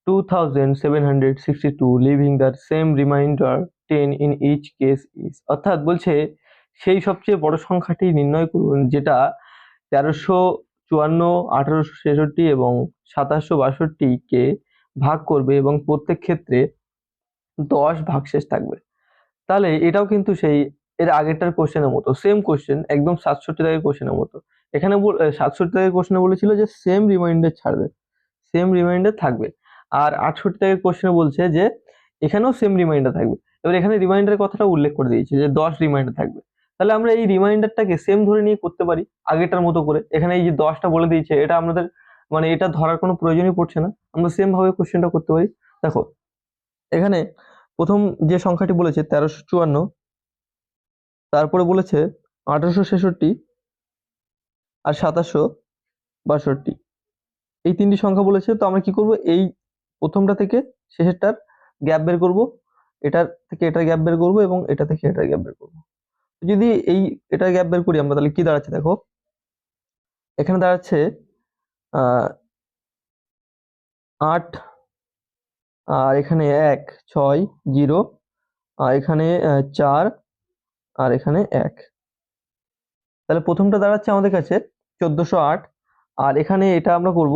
2762 leaving the same remainder 10 in each case is। অর্থাৎ বলছে সেই সবচেয়ে বড় সংখ্যাটি নির্ণয় করুন যেটা 1354, 1866 এবং 2762 কে ভাগ করবে এবং প্রত্যেক ক্ষেত্রে 10 ভাগশেষ থাকবে। তাহলে এটাও কিন্তু সেই এর আগেরটার কোশ্চেনের মতো, সেম কোশ্চেন, একদম 67 দাগের কোশ্চেনের মতো। এখানে 67 দাগের কোশ্চেনে বলেছিল যে সেম রিমাইন্ডার ছাড়বে, সেম রিমাইন্ডার থাকবে। আর 68 দাগের কোশ্চেনে বলছে যে এখানেও সেম রিমাইন্ডার থাকবে। এবার এখানে রিমাইন্ডারের কথাটা উল্লেখ করে দিয়েছে যে 10 রিমাইন্ডার থাকবে। তাহলে আমরা এই রিমাইন্ডারটাকে সেম ধরে নিয়ে করতে পারি আগেরটার মতো করে। এখানে এই যে 10টা বলে দিয়েছে, এটা আমাদের মানে এটা ধরার কোনো প্রয়োজনই পড়ছে না, আমরা সেম ভাবে কোশ্চেনটা করতে পারি। দেখো এখানে প্রথম যে সংখ্যাটি বলেছে 1354, তারপরে বলেছে 1866 আর 2762, এই তিনটি সংখ্যা বলেছে। তো আমরা কি করব, এই প্রথমটা থেকে শেষেরটার গ্যাপ বের করব, এটার থেকে এটার গ্যাপ বের করব এবং এটা থেকে এটার গ্যাপ বের করব। যদি এই এটার গ্যাপ বের করি আমরা, তাহলে কি দাঁড়াচ্ছে, দেখো এখানে দাঁড়াচ্ছে 8 আর এখানে 1 6 0, আর এখানে 4, আর এখানে 1। তাহলে প্রথমটা দাঁড়াচ্ছে আমাদের কাছে 1408। আর এখানে এটা আমরা করব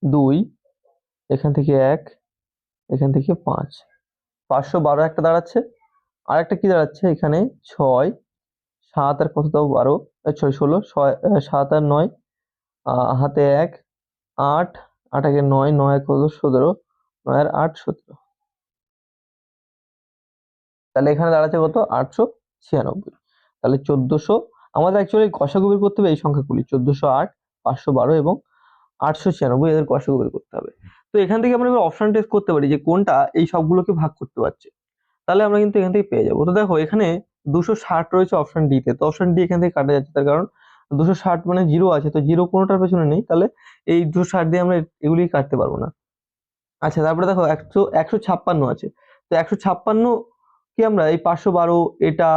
2, এখান থেকে 1, এখান থেকে 5, 512 একটা দাঁড়াচ্ছে। আর একটা কি দাঁড়াচ্ছে এখানে 6 7 আর কত দাও 12, 6 16, 7 আর 9, হাতে 1, 8, 8 একে 9, 9 আর কত 17, 9 আর 8 17। তাহলে এখানে দাঁড়াচ্ছে কত 896। তাহলে 1400 আমাদের অ্যাকচুয়ালি গসাগু বের করতে হবে এই সংখ্যাগুলি 1408, 512 এবং 896, এদের গসাগু বের করতে হবে। তো এখান থেকে আমরা এবার অপশন টেস্ট করতে পারি যে কোনটা এই সবগুলোকে ভাগ করতে পারছে। তাহলে আমরা কিন্তু এখান থেকে পেয়ে যাবো। তো দেখো এখানে 260 রয়েছে অপশন ডি তে, তো অপশন ডি এখান থেকে কাটা যাচ্ছে, তার কারণ 260 মানে জিরো আছে, তো জিরো কোনোটার পেছনে নেই, তাহলে এই 260 দিয়ে আমরা এগুলি কাটতে পারবো না। আচ্ছা, তারপরে দেখো 156 আছে, তো 156 কি আমরা এই 512 এটা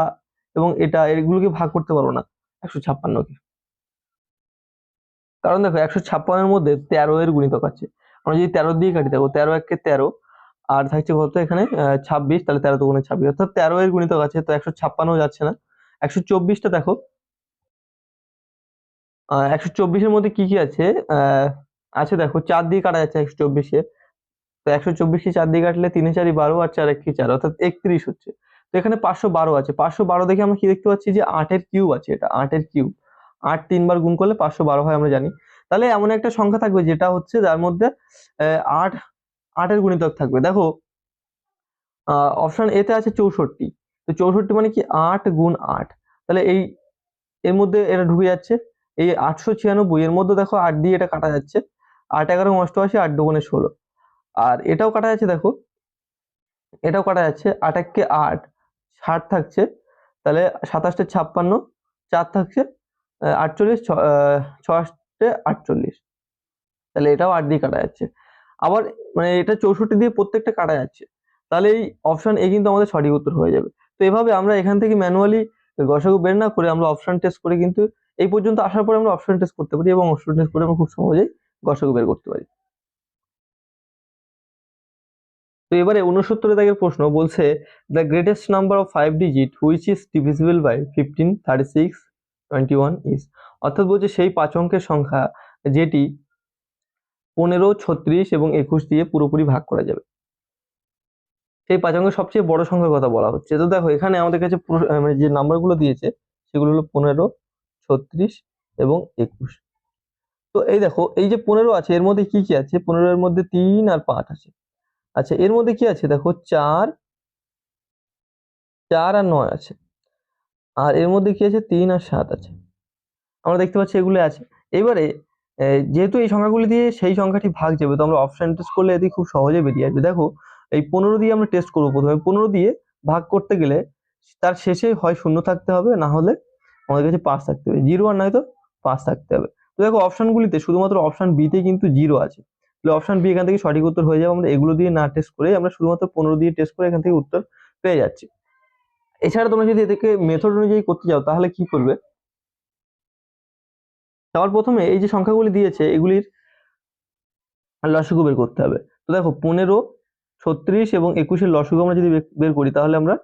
এবং এটা এগুলোকে ভাগ করতে পারবো না 156 কে, কারণ দেখো 156 এর মধ্যে 13 এর গুণিতক আছে। আমরা যদি 13 দিয়ে কাটি, দেখো 13 একে 13, আর থাকছে কত এখানে 26, তাহলে 13 দুগুণে 26, অর্থাৎ 13 এর গুণিতক আছে, তো 156 যাচ্ছে না। 124টা দেখো, 124 এর মধ্যে কি কি আছে, আহ আছে দেখো 4 দিয়ে কাটা যাচ্ছে 124 এ, তো 124 কে 4 দিয়ে কাটলে 3 এ 4 12 আর 4 1 4, অর্থাৎ 31 হচ্ছে। তো এখানে 512 আছে, 512 দেখে আমরা কি দেখতে পাচ্ছি যে 8 এর কিউব আছে, এটা 8 এর কিউব, 8 তিনবার গুণ করলে 512 হয় আমরা জানি। তাহলে এমন একটা সংখ্যা থাকবে যেটা হচ্ছে যার মধ্যে 8 8 এর গুণিতক থাকবে। দেখো অপশন এ তে আছে 64, তো 64 মানে কি 8 গুণ 8, তাহলে এই এর মধ্যে এটা ঢুকে যাচ্ছে। এই 896 এর মধ্যে দেখো 8 দিয়ে এটা কাটা যাচ্ছে, 8 11 88, 8 দুগুণে 16, আর এটাও কাটা যাচ্ছে, দেখো এটাও কাটা যাচ্ছে, 8 1 কে 8, 60 থাকছে, তাহলে 27 56, 4 থাকছে 48, 6 48, তাহলে এটাও 8 দিয়ে কাটা যাচ্ছে। আবার মানে এটা 64 দিয়ে প্রত্যেকটা কাটা যাচ্ছে, তাহলে এই অপশন এ কিন্তু আমাদের সঠিক উত্তর হয়ে যাবে। তো এভাবে আমরা এখান থেকে ম্যানুয়ালি গসাগু বের না করে আমরা অপশন টেস্ট করে কিন্তু এই পর্যন্ত আসার পরে আমরা অপশন টেস্ট করতে পারি, এবং অপশন টেস্ট করে আমরা খুব সহজেই গসাগু বের করতে পারি। তো এবারে 69 দাগের প্রশ্ন বলছে the greatest number of 5 digit which is divisible by 15 36 21 is, অর্থাৎ বলছে সেই 5 অঙ্কের সংখ্যা যেটি 15 36 এবং 21 দিয়ে পুরোপুরি ভাগ করা যাবে। সেই 5 অঙ্কের সবচেয়ে বড় সংখ্যার কথা বলা হচ্ছে। তো দেখো এখানে আমাদের কাছে মানে যে নাম্বারগুলো দিয়েছে সেগুলো হলো 15 36 এবং 21। তো এই দেখো এই যে 15 আছে এর মধ্যে কি কি আছে, 15 এর মধ্যে 3 আর 5 আছে। আচ্ছা, এর মধ্যে কি আছে দেখো 4 4 আর 9 আছে, আর এর মধ্যে কি আছে 3 আর 7 আছে, আমরা দেখতে পাচ্ছি এগুলো আছে। এবারে যেহেতু এই সংখ্যাগুলি দিয়ে সেই সংখ্যাটি ভাগ যাবে, তো আমরা অপশন টেস্ট করলে এটি খুব সহজে বেরিয়ে আসবে। দেখো এই 15 দিয়ে আমরা টেস্ট করবো, প্রথমে 15 দিয়ে ভাগ করতে গেলে তার শেষে হয় 0 থাকতে হবে, না হলে আমাদের কাছে 5 থাকতে হবে, 0 আর নয়তো 5 থাকতে হবে। তো দেখো অপশনগুলিতে শুধুমাত্র অপশন বি তে কিন্তু 0 আছে, তাহলে অপশন বি এখান থেকে সঠিক উত্তর হয়ে যাবে। আমরা এগুলো দিয়ে না টেস্ট করে আমরা শুধুমাত্র 15 দিয়ে টেস্ট করে এখান থেকে উত্তর পেয়ে যাচ্ছি। এছাড়া তোমরা যদি এদেরকে মেথড অনুযায়ী করতে যাও তাহলে কি করবে, সবার প্রথমে এই যে সংখ্যাগুলি দিয়েছে এগুলির লসাগু বের করতে হবে। তো দেখো 15 36 এবং 21 এর লসাগু আমরা যদি বের করি, তাহলে আমরা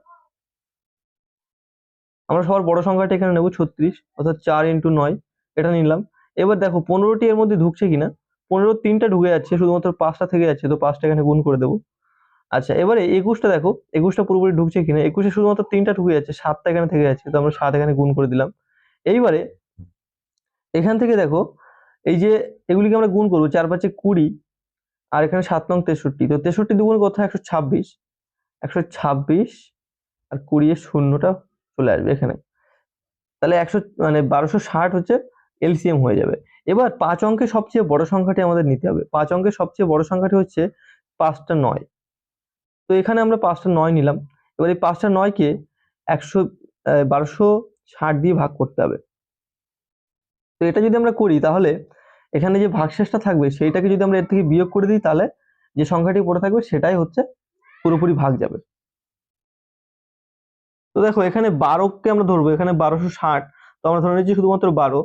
সবার বড় সংখ্যাটা এখানে নেব 36, অর্থাৎ 4 × 9 এটা নিলাম। এবার দেখো 15টি এর মধ্যে ঢুকছে কিনা, 15 3টা ঢুকে যাচ্ছে, শুধুমাত্র 5টা থেকে যাচ্ছে, তো 5টা এখানে গুণ করে দেবো। আচ্ছা, এবারে 21টা দেখো 21টা পুরোপুরি ঢুকছে কিনা, 21 এ শুধুমাত্র 3টা ঢুকে যাচ্ছে, 7টা এখানে থেকে যাচ্ছে, তো আমরা 7 এখানে গুণ করে দিলাম। এইবারে এখান থেকে দেখো এই যে এগুলিকে আমরা গুণ করবো, 4 5 20, আর এখানে 7 নং 63, তো 63 দুগুণ কত 126, 126 আর 20 এর শূন্যটা চলে আসবে এখানে, তাহলে 100 মানে 1260 হচ্ছে এলসিএম হয়ে যাবে। এবার 5 অঙ্কের সবচেয়ে বড় সংখ্যাটি আমাদের নিতে হবে। 5 অঙ্কের সবচেয়ে বড় সংখ্যাটি হচ্ছে 5টা 9, তো এখানে আমরা 5টা 9 নিলাম। এবার এই 5টা 9 কে 1260 দিয়ে ভাগ করতে হবে। তো এটা যদি আমরা করি তাহলে এখানে যে ভাগশেষটা থাকবে সেইটাকে যদি আমরা এর থেকে বিয়োগ করে দিই, তাহলে যে সংখ্যাটি পড়ে থাকবে সেটাই হচ্ছে পুরোপুরি ভাগ যাবে। তো দেখো এখানে 12 কে আমরা ধরবো, এখানে 1260, তো আমরা ধরে নিচ্ছি শুধুমাত্র 12,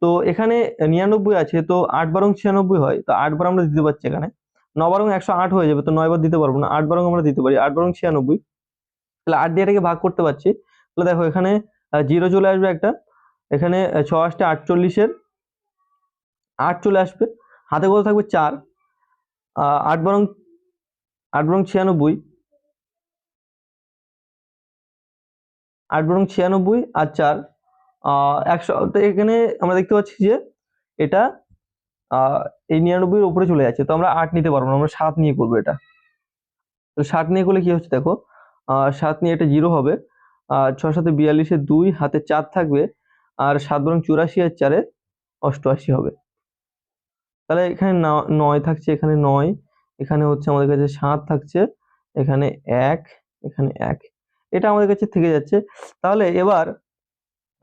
তো এখানে 99 আছে, তো 8 × 96 হয়, তো 8 বার আমরা দিতে পারছি এখানে। 9 × 108 হয়ে যাবে, তো 9 বার দিতে পারবো না, 8 বার আমরা দিতে পারি, 8 × 96। তাহলে 8 দিয়ে এটাকে ভাগ করতে পারছি। তাহলে দেখো এখানে 0 চলে আসবে একটা, এখানে 6 8 48-এর 8 চলে আসবে, হাতে কত থাকবে 4, 8 × 96, 8 × 96 আর 4 100। তো এখানে আমরা দেখতে পাচ্ছি যে এটা এই 99-এর উপরে চলে যাচ্ছে, তো আমরা 8 নিতে পারবো না, আমরা 7 নিয়ে করবো এটা। তো 7 নিয়ে করলে কি হচ্ছে দেখো, 7 নিয়ে এটা 0 হবে, 6 7 42-এর 2, হাতে 4 থাকবে, আর 7 × 84 আর 4 88 হবে। তাহলে এখানে 9 থাকছে, এখানে 9, এখানে হচ্ছে আমাদের কাছে 7 থাকছে, এখানে 1, এখানে 1, এটা আমাদের কাছে থেকে যাচ্ছে। তাহলে এবার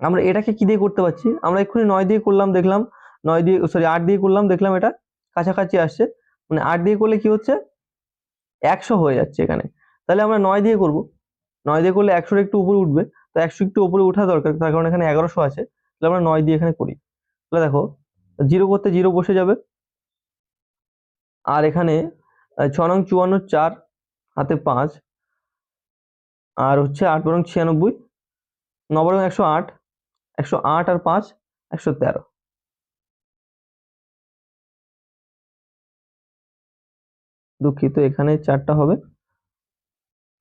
আমরা এটাকে কি দিয়ে করতে পারছি, আমরা এক্ষুনি 9 দিয়ে করলাম, দেখলাম 9 দিয়ে, সরি 8 দিয়ে করলাম, দেখলাম এটা কাছাকাছি আসছে, মানে 8 দিয়ে করলে কি হচ্ছে 100 হয়ে যাচ্ছে এখানে। তাহলে আমরা 9 দিয়ে করব, 9 দিয়ে করলে 100-এর একটু উপরে উঠবে, তো 100 একটু উপরে ওঠা দরকার, তার কারণ এখানে 1100 আছে। তাহলে আমরা 9 দিয়ে এখানে করি। তাহলে দেখো 0 করতে 0 বসে যাবে, আর এখানে 6 নং 54, 4, হাতে 5, আর হচ্ছে 8 × 96, 9 × 108, 108 আর 5 113। দুঃখিত, এখানে 4টা হবে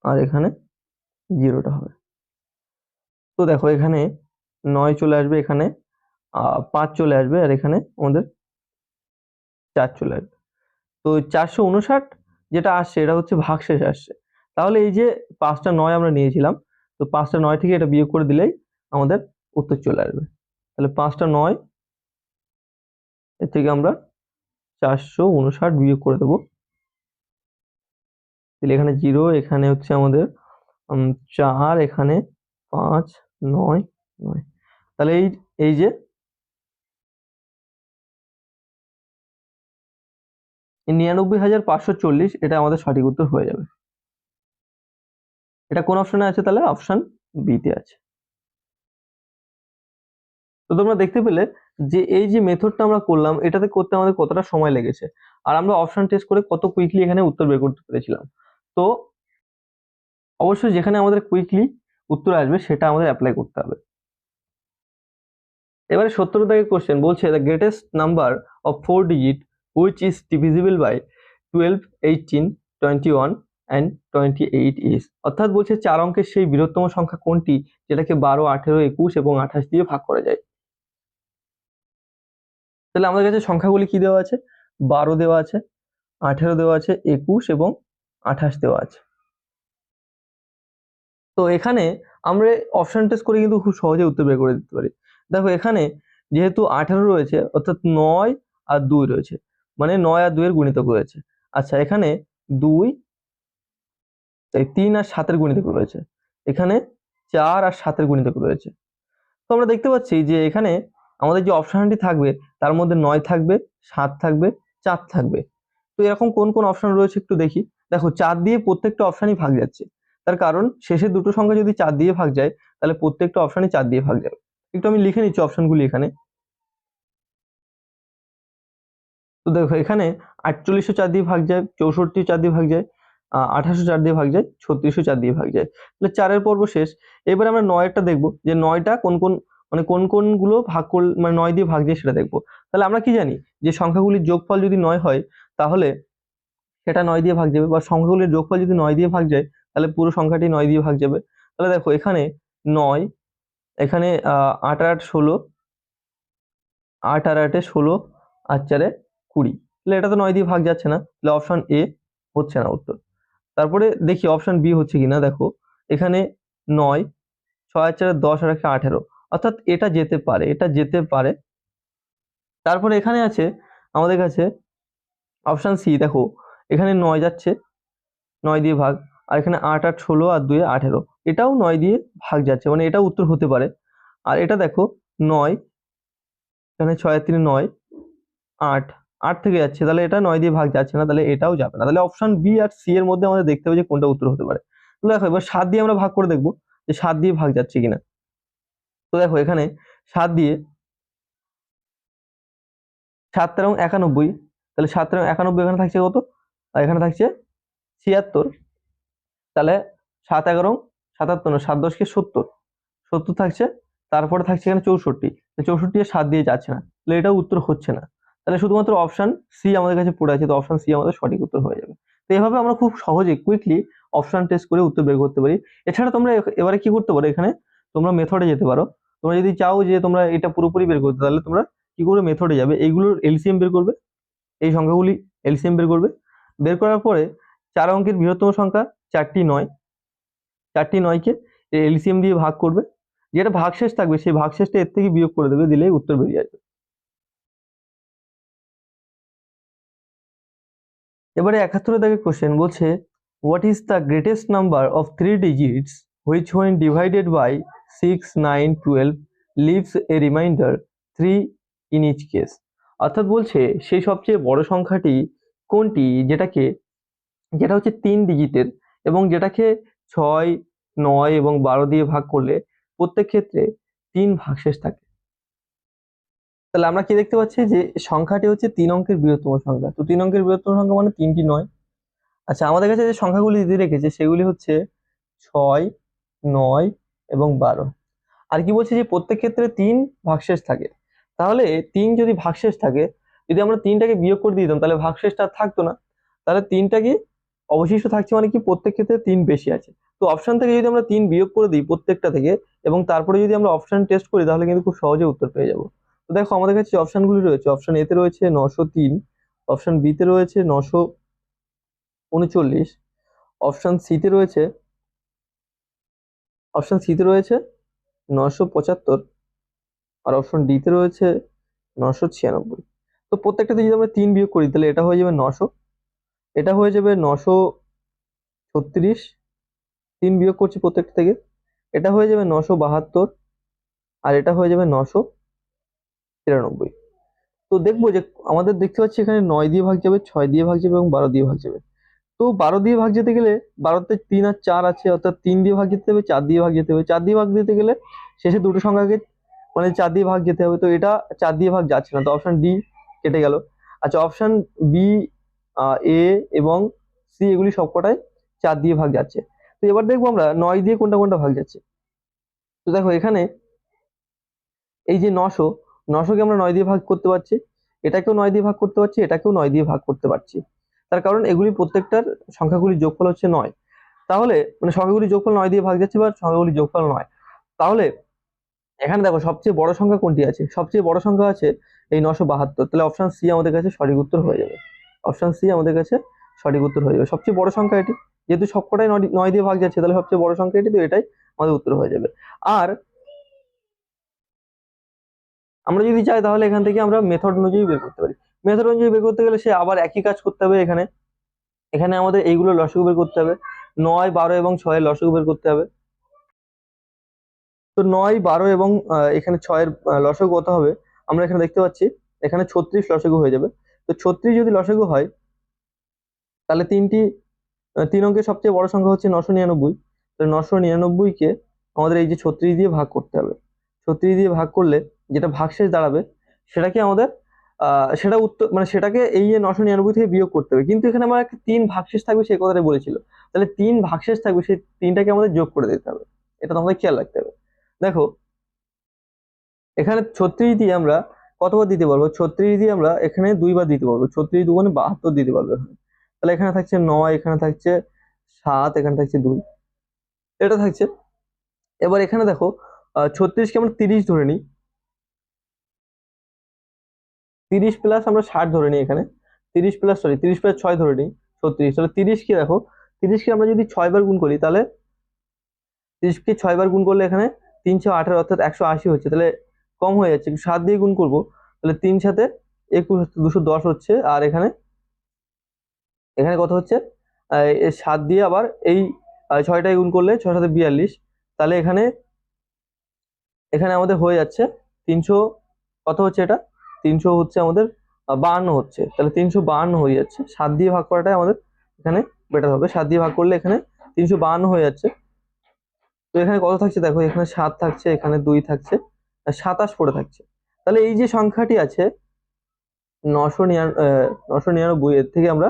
আর এখানে 0টা হবে। তো দেখো এখানে 9 চলে আসবে, এখানে 5 চলে আসবে, আর এখানে আমাদের 4 চলে আসবে। তো 459 যেটা আসছে এটা হচ্ছে ভাগশেষ আসছে। তাহলে এই যে 5টা 9 আমরা নিয়েছিলাম, তো 5টা 9 থেকে এটা বিয়োগ করে দিলেই আমাদের উত্তর চলে আসবে। তাহলে 5টা 9 এর থেকে আমরা 459 বিয়োগ করে দেবো। তাহলে এখানে 0, এখানে হচ্ছে আমাদের 4, এখানে 5 9 9। তাহলে এই যে 99,540 এটা আমাদের সঠিক উত্তর হয়ে যাবে। এটা কোন অপশনে আছে, তাহলে অপশন বি তে আছে। তো তোমরা দেখতে পেলে যে এই যে মেথডটা আমরা করলাম, এটাতে করতে আমাদের কতটা সময় লেগেছে, আর আমরা অপশন টেস্ট করে কত কুইকলি এখানে উত্তর বের করতে পেরেছিলাম। তো অবশ্যই যেখানে আমাদের কুইকলি উত্তর আসবে সেটা আমাদের অ্যাপ্লাই করতে হবে। এবারে 70 দাগের কোশ্চেন বলছে the greatest number of 4 digit which is divisible by 12, 18, 21 and 28 is, অর্থাৎ বলছে 4 অঙ্কের সেই বৃহত্তম সংখ্যা কোনটি যেটাকে 12, 18, 21 এবং 28 দিয়ে ভাগ করা যায়। তাহলে আমাদের কাছে সংখ্যাগুলি কি দেওয়া আছে, 12 দেওয়া আছে, 18 দেওয়া আছে, 21 এবং 28 দেওয়া আছে। তো এখানে আমরা অপশন টেস্ট করে কিন্তু খুব সহজে উত্তর বের করে দিতে পারি। দেখো এখানে যেহেতু 18 রয়েছে, অর্থাৎ 9 আর 2 রয়েছে, মানে 9 আর 2 এর গুণিতক রয়েছে। আচ্ছা, এখানে 2, এই 3 আর 7 এর গুণিতক রয়েছে, এখানে 4 আর 7 এর গুণিতক রয়েছে। তো আমরা দেখতে পাচ্ছি যে এখানে আমাদের যে অপশনটি থাকবে তার মধ্যে 9 থাকবে, 7 থাকবে, 4 থাকবে। তো এরকম কোন কোন অপশন রয়েছে একটু দেখি। দেখো 4 দিয়ে প্রত্যেকটা অপশনই ভাগ যাচ্ছে, তার কারণ শেষের দুটো সংখ্যা যদি 4 দিয়ে ভাগ যায় তাহলে প্রত্যেকটা অপশনই 4 দিয়ে ভাগ যাবে। একটু আমি লিখে নিচ্ছি অপশনগুলি এখানে। তো দেখো এখানে 48 4 দিয়ে ভাগ যায়, 64 4 দিয়ে ভাগ যায়, 28 4 দিয়ে ভাগ যায়, 36 4 দিয়ে ভাগ যায়। তাহলে 4 পর্ব শেষ। এবার আমরা 9 দেখবো যে 9টা কোন কোন, মানে কোন কোন গুলো ভাগ করলে, মানে 9 দিয়ে ভাগ যায় সেটা দেখবো। তাহলে আমরা কি জানি যে সংখ্যাগুলির যোগফল যদি 9 হয় তাহলে সেটা 9 দিয়ে ভাগ যাবে, বা সংখ্যাগুলির যোগফল যদি 9 দিয়ে ভাগ যায় তাহলে পুরো সংখ্যাটি 9 দিয়ে ভাগ যাবে। তাহলে দেখো এখানে 9, এখানে 8 আর 8 16, 8 আর 8 16, আর 4 20। তাহলে এটা তো 9 দিয়ে ভাগ যাচ্ছে না, তাহলে অপশন এ হচ্ছে না উত্তর। তারপরে দেখি অপশন বি হচ্ছে কিনা। দেখো এখানে 9, 6 আর 4 10 আর 1 18, অর্থাৎ এটা যেতে পারে, এটা যেতে পারে। তারপরে এখানে আছে আমাদের কাছে অপশন সি। দেখো এখানে 9 যাচ্ছে, 9 দিয়ে ভাগ, আর এখানে 8 8 16 আর 2 18, এটাও 9 দিয়ে ভাগ যাচ্ছে, মানে এটাও উত্তর হতে পারে। আর এটা দেখো 9, এখানে 6 আর 3 9, 8 8 থেকে যাচ্ছে, তাহলে এটা 9 দিয়ে ভাগ যাচ্ছে না, তাহলে এটাও যাবে না। তাহলে অপশন বি আর সি এর মধ্যে আমাদের দেখতে হবে যে কোনটা উত্তর হতে পারে। তো দেখো এবার 7 দিয়ে আমরা ভাগ করে দেখবো যে 7 দিয়ে ভাগ যাচ্ছে কিনা। তো দেখো এখানে 7 দিয়ে 7 এবং 91, তাহলে 7 এবং 91 এখানে থাকছে কত, আর এখানে থাকছে 76। তাহলে 7 11 77, 7 10 70, 70 থাকছে। তারপরে থাকছে এখানে 64, 64 এর 7 দিয়ে যাচ্ছে না, তাহলে এটা উত্তর হচ্ছে না। তাহলে শুধুমাত্র অপশন সি আমাদের কাছে পড়ে আছে, তো অপশন সি আমাদের সঠিক উত্তর হয়ে যাবে। তো এভাবে আমরা খুব সহজে কুইকলি অপশন টেস্ট করে উত্তর বের করতে পারি। এছাড়া তোমরা এবারে কি করতে পারো, এখানে তোমরা মেথডে যেতে পারো। তোমরা যদি চাও যে তোমরা এটা পুরোপুরি বের করতে, তাহলে তোমরা কি করবে, মেথডে যাবে, এইগুলোর এলসিএম বের করবে, এই সংখ্যাগুলি এলসিএম বের করবে। বের করার পরে 4 অঙ্কের বৃহত্তম সংখ্যা 4টি 9, 4টি 9কে এলসিএম দিয়ে ভাগ করবে, যেটা ভাগশেষ থাকবে সেই ভাগশেষটা এর থেকে বিয়োগ করে দেবে, দিলেই উত্তর বেরিয়ে আসবে। এবারে 71 দাগের কোশ্চেন বলছে, what is the greatest number of 3 digits which when divided by 6 9 12 leaves a remainder 3 in each case. অর্থাৎ বলছে সেই সবচেয়ে বড় সংখ্যাটি কোনটি যেটা হচ্ছে 3 ডিজিটের এবং যেটাকে 6 9 এবং 12 দিয়ে ভাগ করলে প্রত্যেক ক্ষেত্রে 3 ভাগশেষ থাকে। তাহলে আমরা কি দেখতে পাচ্ছি যে সংখ্যাটি হচ্ছে 3 অঙ্কের বৃহত্তম সংখ্যা, তো 3 অঙ্কের বৃহত্তম সংখ্যা মানে 3টি 9। আচ্ছা, আমাদের কাছে যে সংখ্যাগুলি দিয়ে রেখেছে সেগুলি হচ্ছে 6 9 এবং 12। আর কি বলছে যে প্রত্যেক ক্ষেত্রে 3 ভাগশেষ থাকে। তাহলে 3 যদি ভাগশেষ থাকে, যদি আমরা 3টাকে বিয়োগ করে দিতাম তাহলে ভাগশেষটা আর থাকতো না, তাহলে 3টা কি অবশিষ্ট থাকছে, মানে কি প্রত্যেক ক্ষেত্রে 3 বেশি আছে। তো অপশন থেকে যদি আমরা 3 বিয়োগ করে দিই প্রত্যেকটা থেকে, এবং তারপরে যদি আমরা অপশন টেস্ট করি, তাহলে কিন্তু খুব সহজে উত্তর পেয়ে যাব। তো দেখো আমাদের কাছে অপশনগুলি রয়েছে, অপশন এ তে রয়েছে 903, অপশন বি তে রয়েছে 939, অপশন সি তে রয়েছে 975, আর অপশন ডি তে রয়েছে 996। তো প্রত্যেকটাতে যদি আমরা 3 বিয়োগ করি তাহলে এটা হয়ে যাবে 900, এটা হয়ে যাবে 936, 3 বিয়োগ করছি প্রত্যেকটা থেকে, এটা হয়ে যাবে 972, আর এটা হয়ে যাবে 993। তো দেখবো যে আমাদের দেখতে পাচ্ছি এখানে 9 দিয়ে ভাগ যাবে, 6 দিয়ে ভাগ যাবে এবং 12 দিয়ে ভাগ যাবে। তো 12 দিয়ে ভাগ যেতে গেলে 12তে 3 আর 4 আছে, অর্থাৎ 3 দিয়ে ভাগ যেতে হবে, 4 দিয়ে ভাগ যেতে হবে। 4 দিয়ে ভাগ দিতে গেলে শেষে দুটো সংখ্যাকে মানে 4 দিয়ে ভাগ যেতে হবে, তো এটা 4 দিয়ে ভাগ যাচ্ছে না, তো অপশন ডি কেটে গেল। আচ্ছা, অপশন বি, এ এবং সি এগুলি সবকটাই 4 দিয়ে ভাগ যাচ্ছে। তো এবার দেখবো আমরা 9 দিয়ে কোনটা কোনটা ভাগ যাচ্ছে। তো দেখো এখানে এই যে 900কে আমরা 9 দিয়ে ভাগ করতে পারছি, এটাকেও 9 দিয়ে ভাগ করতে পারছি, এটাকেও 9 দিয়ে ভাগ করতে পারছি। তার কারণ এগুলি প্রত্যেকটার সংখ্যাগুলির যোগফল হচ্ছে 9। তাহলে মানে সংখ্যাগুলির যোগফল 9 দিয়ে ভাগ যাচ্ছে বা সংখ্যাগুলির যোগফল 9। তাহলে এখানে দেখো সবচেয়ে বড় সংখ্যা কোনটি আছে, সবচেয়ে বড় সংখ্যা আছে এই 972। তাহলে অপশন সি আমাদের কাছে সঠিক উত্তর হয়ে যাবে, অপশন সি আমাদের কাছে সঠিক উত্তর হয়ে যাবে। সবচেয়ে বড় সংখ্যা এটি, যেহেতু সবকটাই 9 দিয়ে ভাগ যাচ্ছে, তাহলে সবচেয়ে বড় সংখ্যা এটি, তো এটাই আমাদের উত্তর হয়ে যাবে। আর আমরা যদি চাই তাহলে এখান থেকে আমরা মেথড অনুযায়ী বের করতে পারি। মেথড অনুযায়ী বের করতে গেলে সে আবার একই কাজ করতে হবে। এখানে এখানে আমাদের এইগুলো লসাগু বের করতে হবে, 9 12 এবং 6 এর লসাগু বের করতে হবে। তো 9 12 এবং এখানে 6 এর লসাগু কত হবে, আমরা এখানে দেখতে পাচ্ছি এখানে 36 লসাগু হয়ে যাবে। তো 36 যদি লসাগু হয়, তাহলে 3 অঙ্কের সবচেয়ে বড় সংখ্যা হচ্ছে 999। তাহলে 999 কে আমাদের এই যে 36 দিয়ে ভাগ করতে হবে। 36 দিয়ে ভাগ করলে যেটা ভাগশেষ দাঁড়াবে সেটাকে আমাদের সেটা উত্তর মানে সেটাকে এই যে 999 থেকে বিয়োগ করতে হবে। কিন্তু এখানে আমার একটা 3 ভাগশেষ থাকবে সেই কথাটা বলেছিল, তাহলে 3 ভাগশেষ থাকবে, সেই 3টাকে আমাদের যোগ করে দিতে হবে। এটা তোমাদের খেয়াল রাখতে হবে। দেখো এখানে 36 দিয়ে আমরা কতবার দিতে পারবো, 36 দিয়ে আমরা এখানে 2বার দিতে পারবো, 36 দুগুণে 72 দিতে পারবো এখানে। তাহলে এখানে থাকছে 9, এখানে থাকছে 7, এখানে থাকছে 2, এটা থাকছে। এবার এখানে দেখো 36কে আমরা 30 ধরে নিই, 30 প্লাস আমরা 60 ধরে নিই এখানে, 30 প্লাস 6 ধরে নিই 36। তাহলে 30 কি দেখো, 30কে আমরা যদি 6 বার গুণ করি, তাহলে 30কে 6 বার গুণ করলে এখানে 318 অর্থাৎ 180 হচ্ছে। তাহলে কম হয়ে যাচ্ছে, 7 দিয়ে গুণ করবো, তাহলে 3 সাথে 21 210 হচ্ছে। আর এখানে এখানে কত হচ্ছে, 7 দিয়ে আবার এই 6টায় গুণ করলে 6 সাথে 42, তাহলে এখানে এখানে আমাদের হয়ে যাচ্ছে 300, কত হচ্ছে এটা, 300 হচ্ছে আমাদের 52 হচ্ছে। তাহলে 352 হয়ে যাচ্ছে, 7 দিয়ে ভাগ করাটাই আমাদের এখানে বেটার হবে। 7 দিয়ে ভাগ করলে এখানে 352 হয়ে যাচ্ছে। তো এখানে কত থাকছে দেখো, এখানে 7 থাকছে, এখানে 2 থাকছে, আর 27 পড়ে থাকছে। তাহলে এই যে সংখ্যাটি আছে 999 এর থেকে আমরা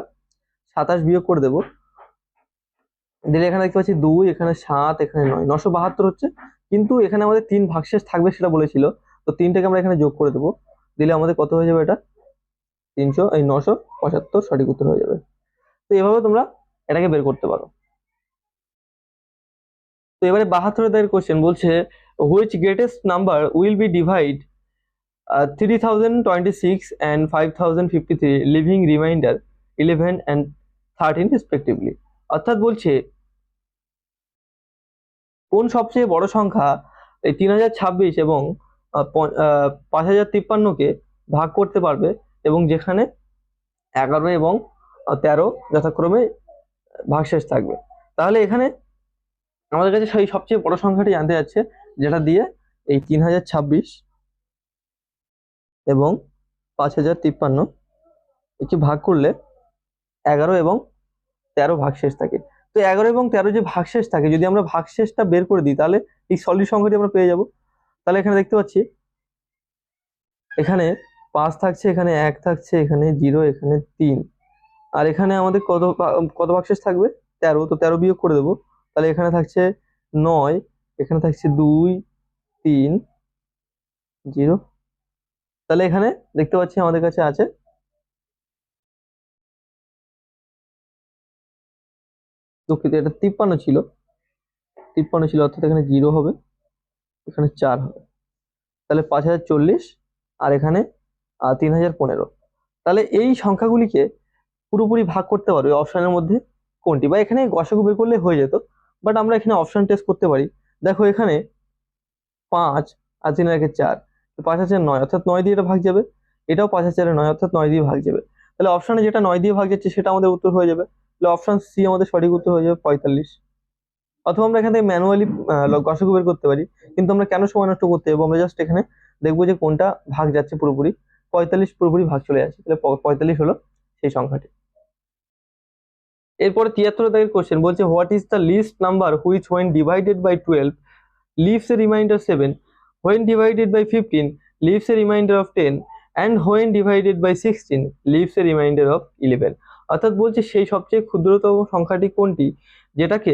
27 বিয়োগ করে দেবো, দিলে এখানে দেখতে পাচ্ছি 2, এখানে 7, এখানে 9, 972 হচ্ছে। কিন্তু এখানে আমাদের 3 ভাগশেষ থাকবে সেটা বলেছিল, তো 3টাকে আমরা এখানে যোগ করে দেবো, দিলে আমাদের কত হয়ে যাবে, এটা 975 সঠিক উত্তর হয়ে যাবে। তো এভাবে তোমরা এটাকে বের করতে পারো। তো এবারে 72 দাগের কোশ্চেন বলছে, which greatest number will be divide 3026 and 5053, living reminder 11 and 13 respectively. অর্থাৎ বলছে কোন সবচেয়ে বড় সংখ্যা এই 3026 এবং 5053কে ভাগ করতে পারবে, এবং যেখানে 11 এবং 13 যথাক্রমে ভাগশেষ থাকবে। তাহলে এখানে আমাদের কাছে সেই সবচেয়ে বড় সংখ্যাটি জানতে যাচ্ছে, যেটা দিয়ে এই 3026 এবং 5053 একে ভাগ করলে 11 এবং 13 ভাগশেষ থাকে। তো 11 এবং 13 যে ভাগশেষ থাকে, যদি আমরা ভাগশেষটা বের করে দিই তাহলে এই সলিড সংখ্যাটি আমরা পেয়ে যাব। তাহলে এখানে দেখতে পাচ্ছি এখানে 5 থাকছে, এখানে 1 থাকছে, এখানে 0, এখানে 3, আর এখানে আমাদের কত ভাগশেষ থাকবে, 13। তো 13 বিয়োগ করে দেবো, তাহলে এখানে থাকছে 9, এখানে থাকছে 2, 3, 0। তাহলে এখানে দেখতে পাচ্ছি আমাদের কাছে আছে দুঃখিত, এটা 53 ছিল, 53 ছিল, অর্থাৎ এখানে 0 হবে, এখানে 4 হবে, তাহলে 5040, আর এখানে 3015। তাহলে এই সংখ্যাগুলিকে পুরোপুরি ভাগ করতে পারবে অপশনের মধ্যে কোনটি, বা এখানে গসাগু বের করলে হয়ে যেত, বাট আমরা এখানে অপশন টেস্ট করতে পারি। দেখো এখানে 5 আর 3 এর 4, 5 আর 4 9, অর্থাৎ 9 দিয়ে এটা ভাগ যাবে, এটাও 5 আর 4 9, অর্থাৎ 9 দিয়ে ভাগ যাবে। তাহলে অপশনে যেটা 9 দিয়ে ভাগ যাচ্ছে সেটা আমাদের উত্তর হয়ে যাবে, তাহলে অপশন সি আমাদের সঠিক উত্তর হয়ে যাবে 45। অথবা আমরা এখান থেকে ম্যানুয়ালি গসাগু বের করতে পারি, কিন্তু আমরা কেন সময় নষ্ট করতে যাবো, আমরা জাস্ট এখানে দেখবো যে কোনটা ভাগ যাচ্ছে পুরোপুরি, 45 পুরোপুরি ভাগ চলে যাচ্ছে, তাহলে 45 হলো সেই সংখ্যাটি। এরপরে 73 দাগের কোশ্চেন বলছে, what is the least number which when divided by 12 leaves a remainder 7, when divided by 15 leaves a remainder of 10, and when divided by 16 leaves a remainder of 11। অর্থাৎ বলছে সেই সবচেয়ে ক্ষুদ্রতম সংখ্যাটি কোনটি, যেটাকে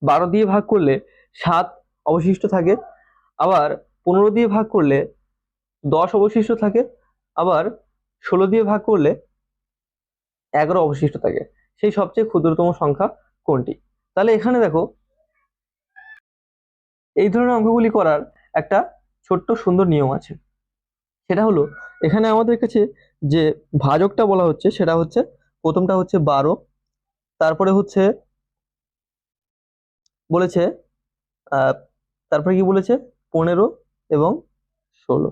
12 দিয়ে ভাগ করলে 7 অবশিষ্ট থাকে, আবার 15 দিয়ে ভাগ করলে 10 অবশিষ্ট থাকে, আবার 16 দিয়ে ভাগ করলে 11 অবশিষ্ট থাকে। সেই সবচেয়ে ক্ষুদ্রতম সংখ্যা কোনটি? তাহলে এখানে দেখো এই ধরনের অঙ্কগুলি করার একটা ছোট্ট সুন্দর নিয়ম আছে, সেটা হলো এখানে আমাদের কাছে যে ভাজকটা বলা হচ্ছে সেটা হচ্ছে, প্রথমটা হচ্ছে 12, তারপরে হচ্ছে বলেছে আহ তারপরে কি বলেছে 15 এবং 16,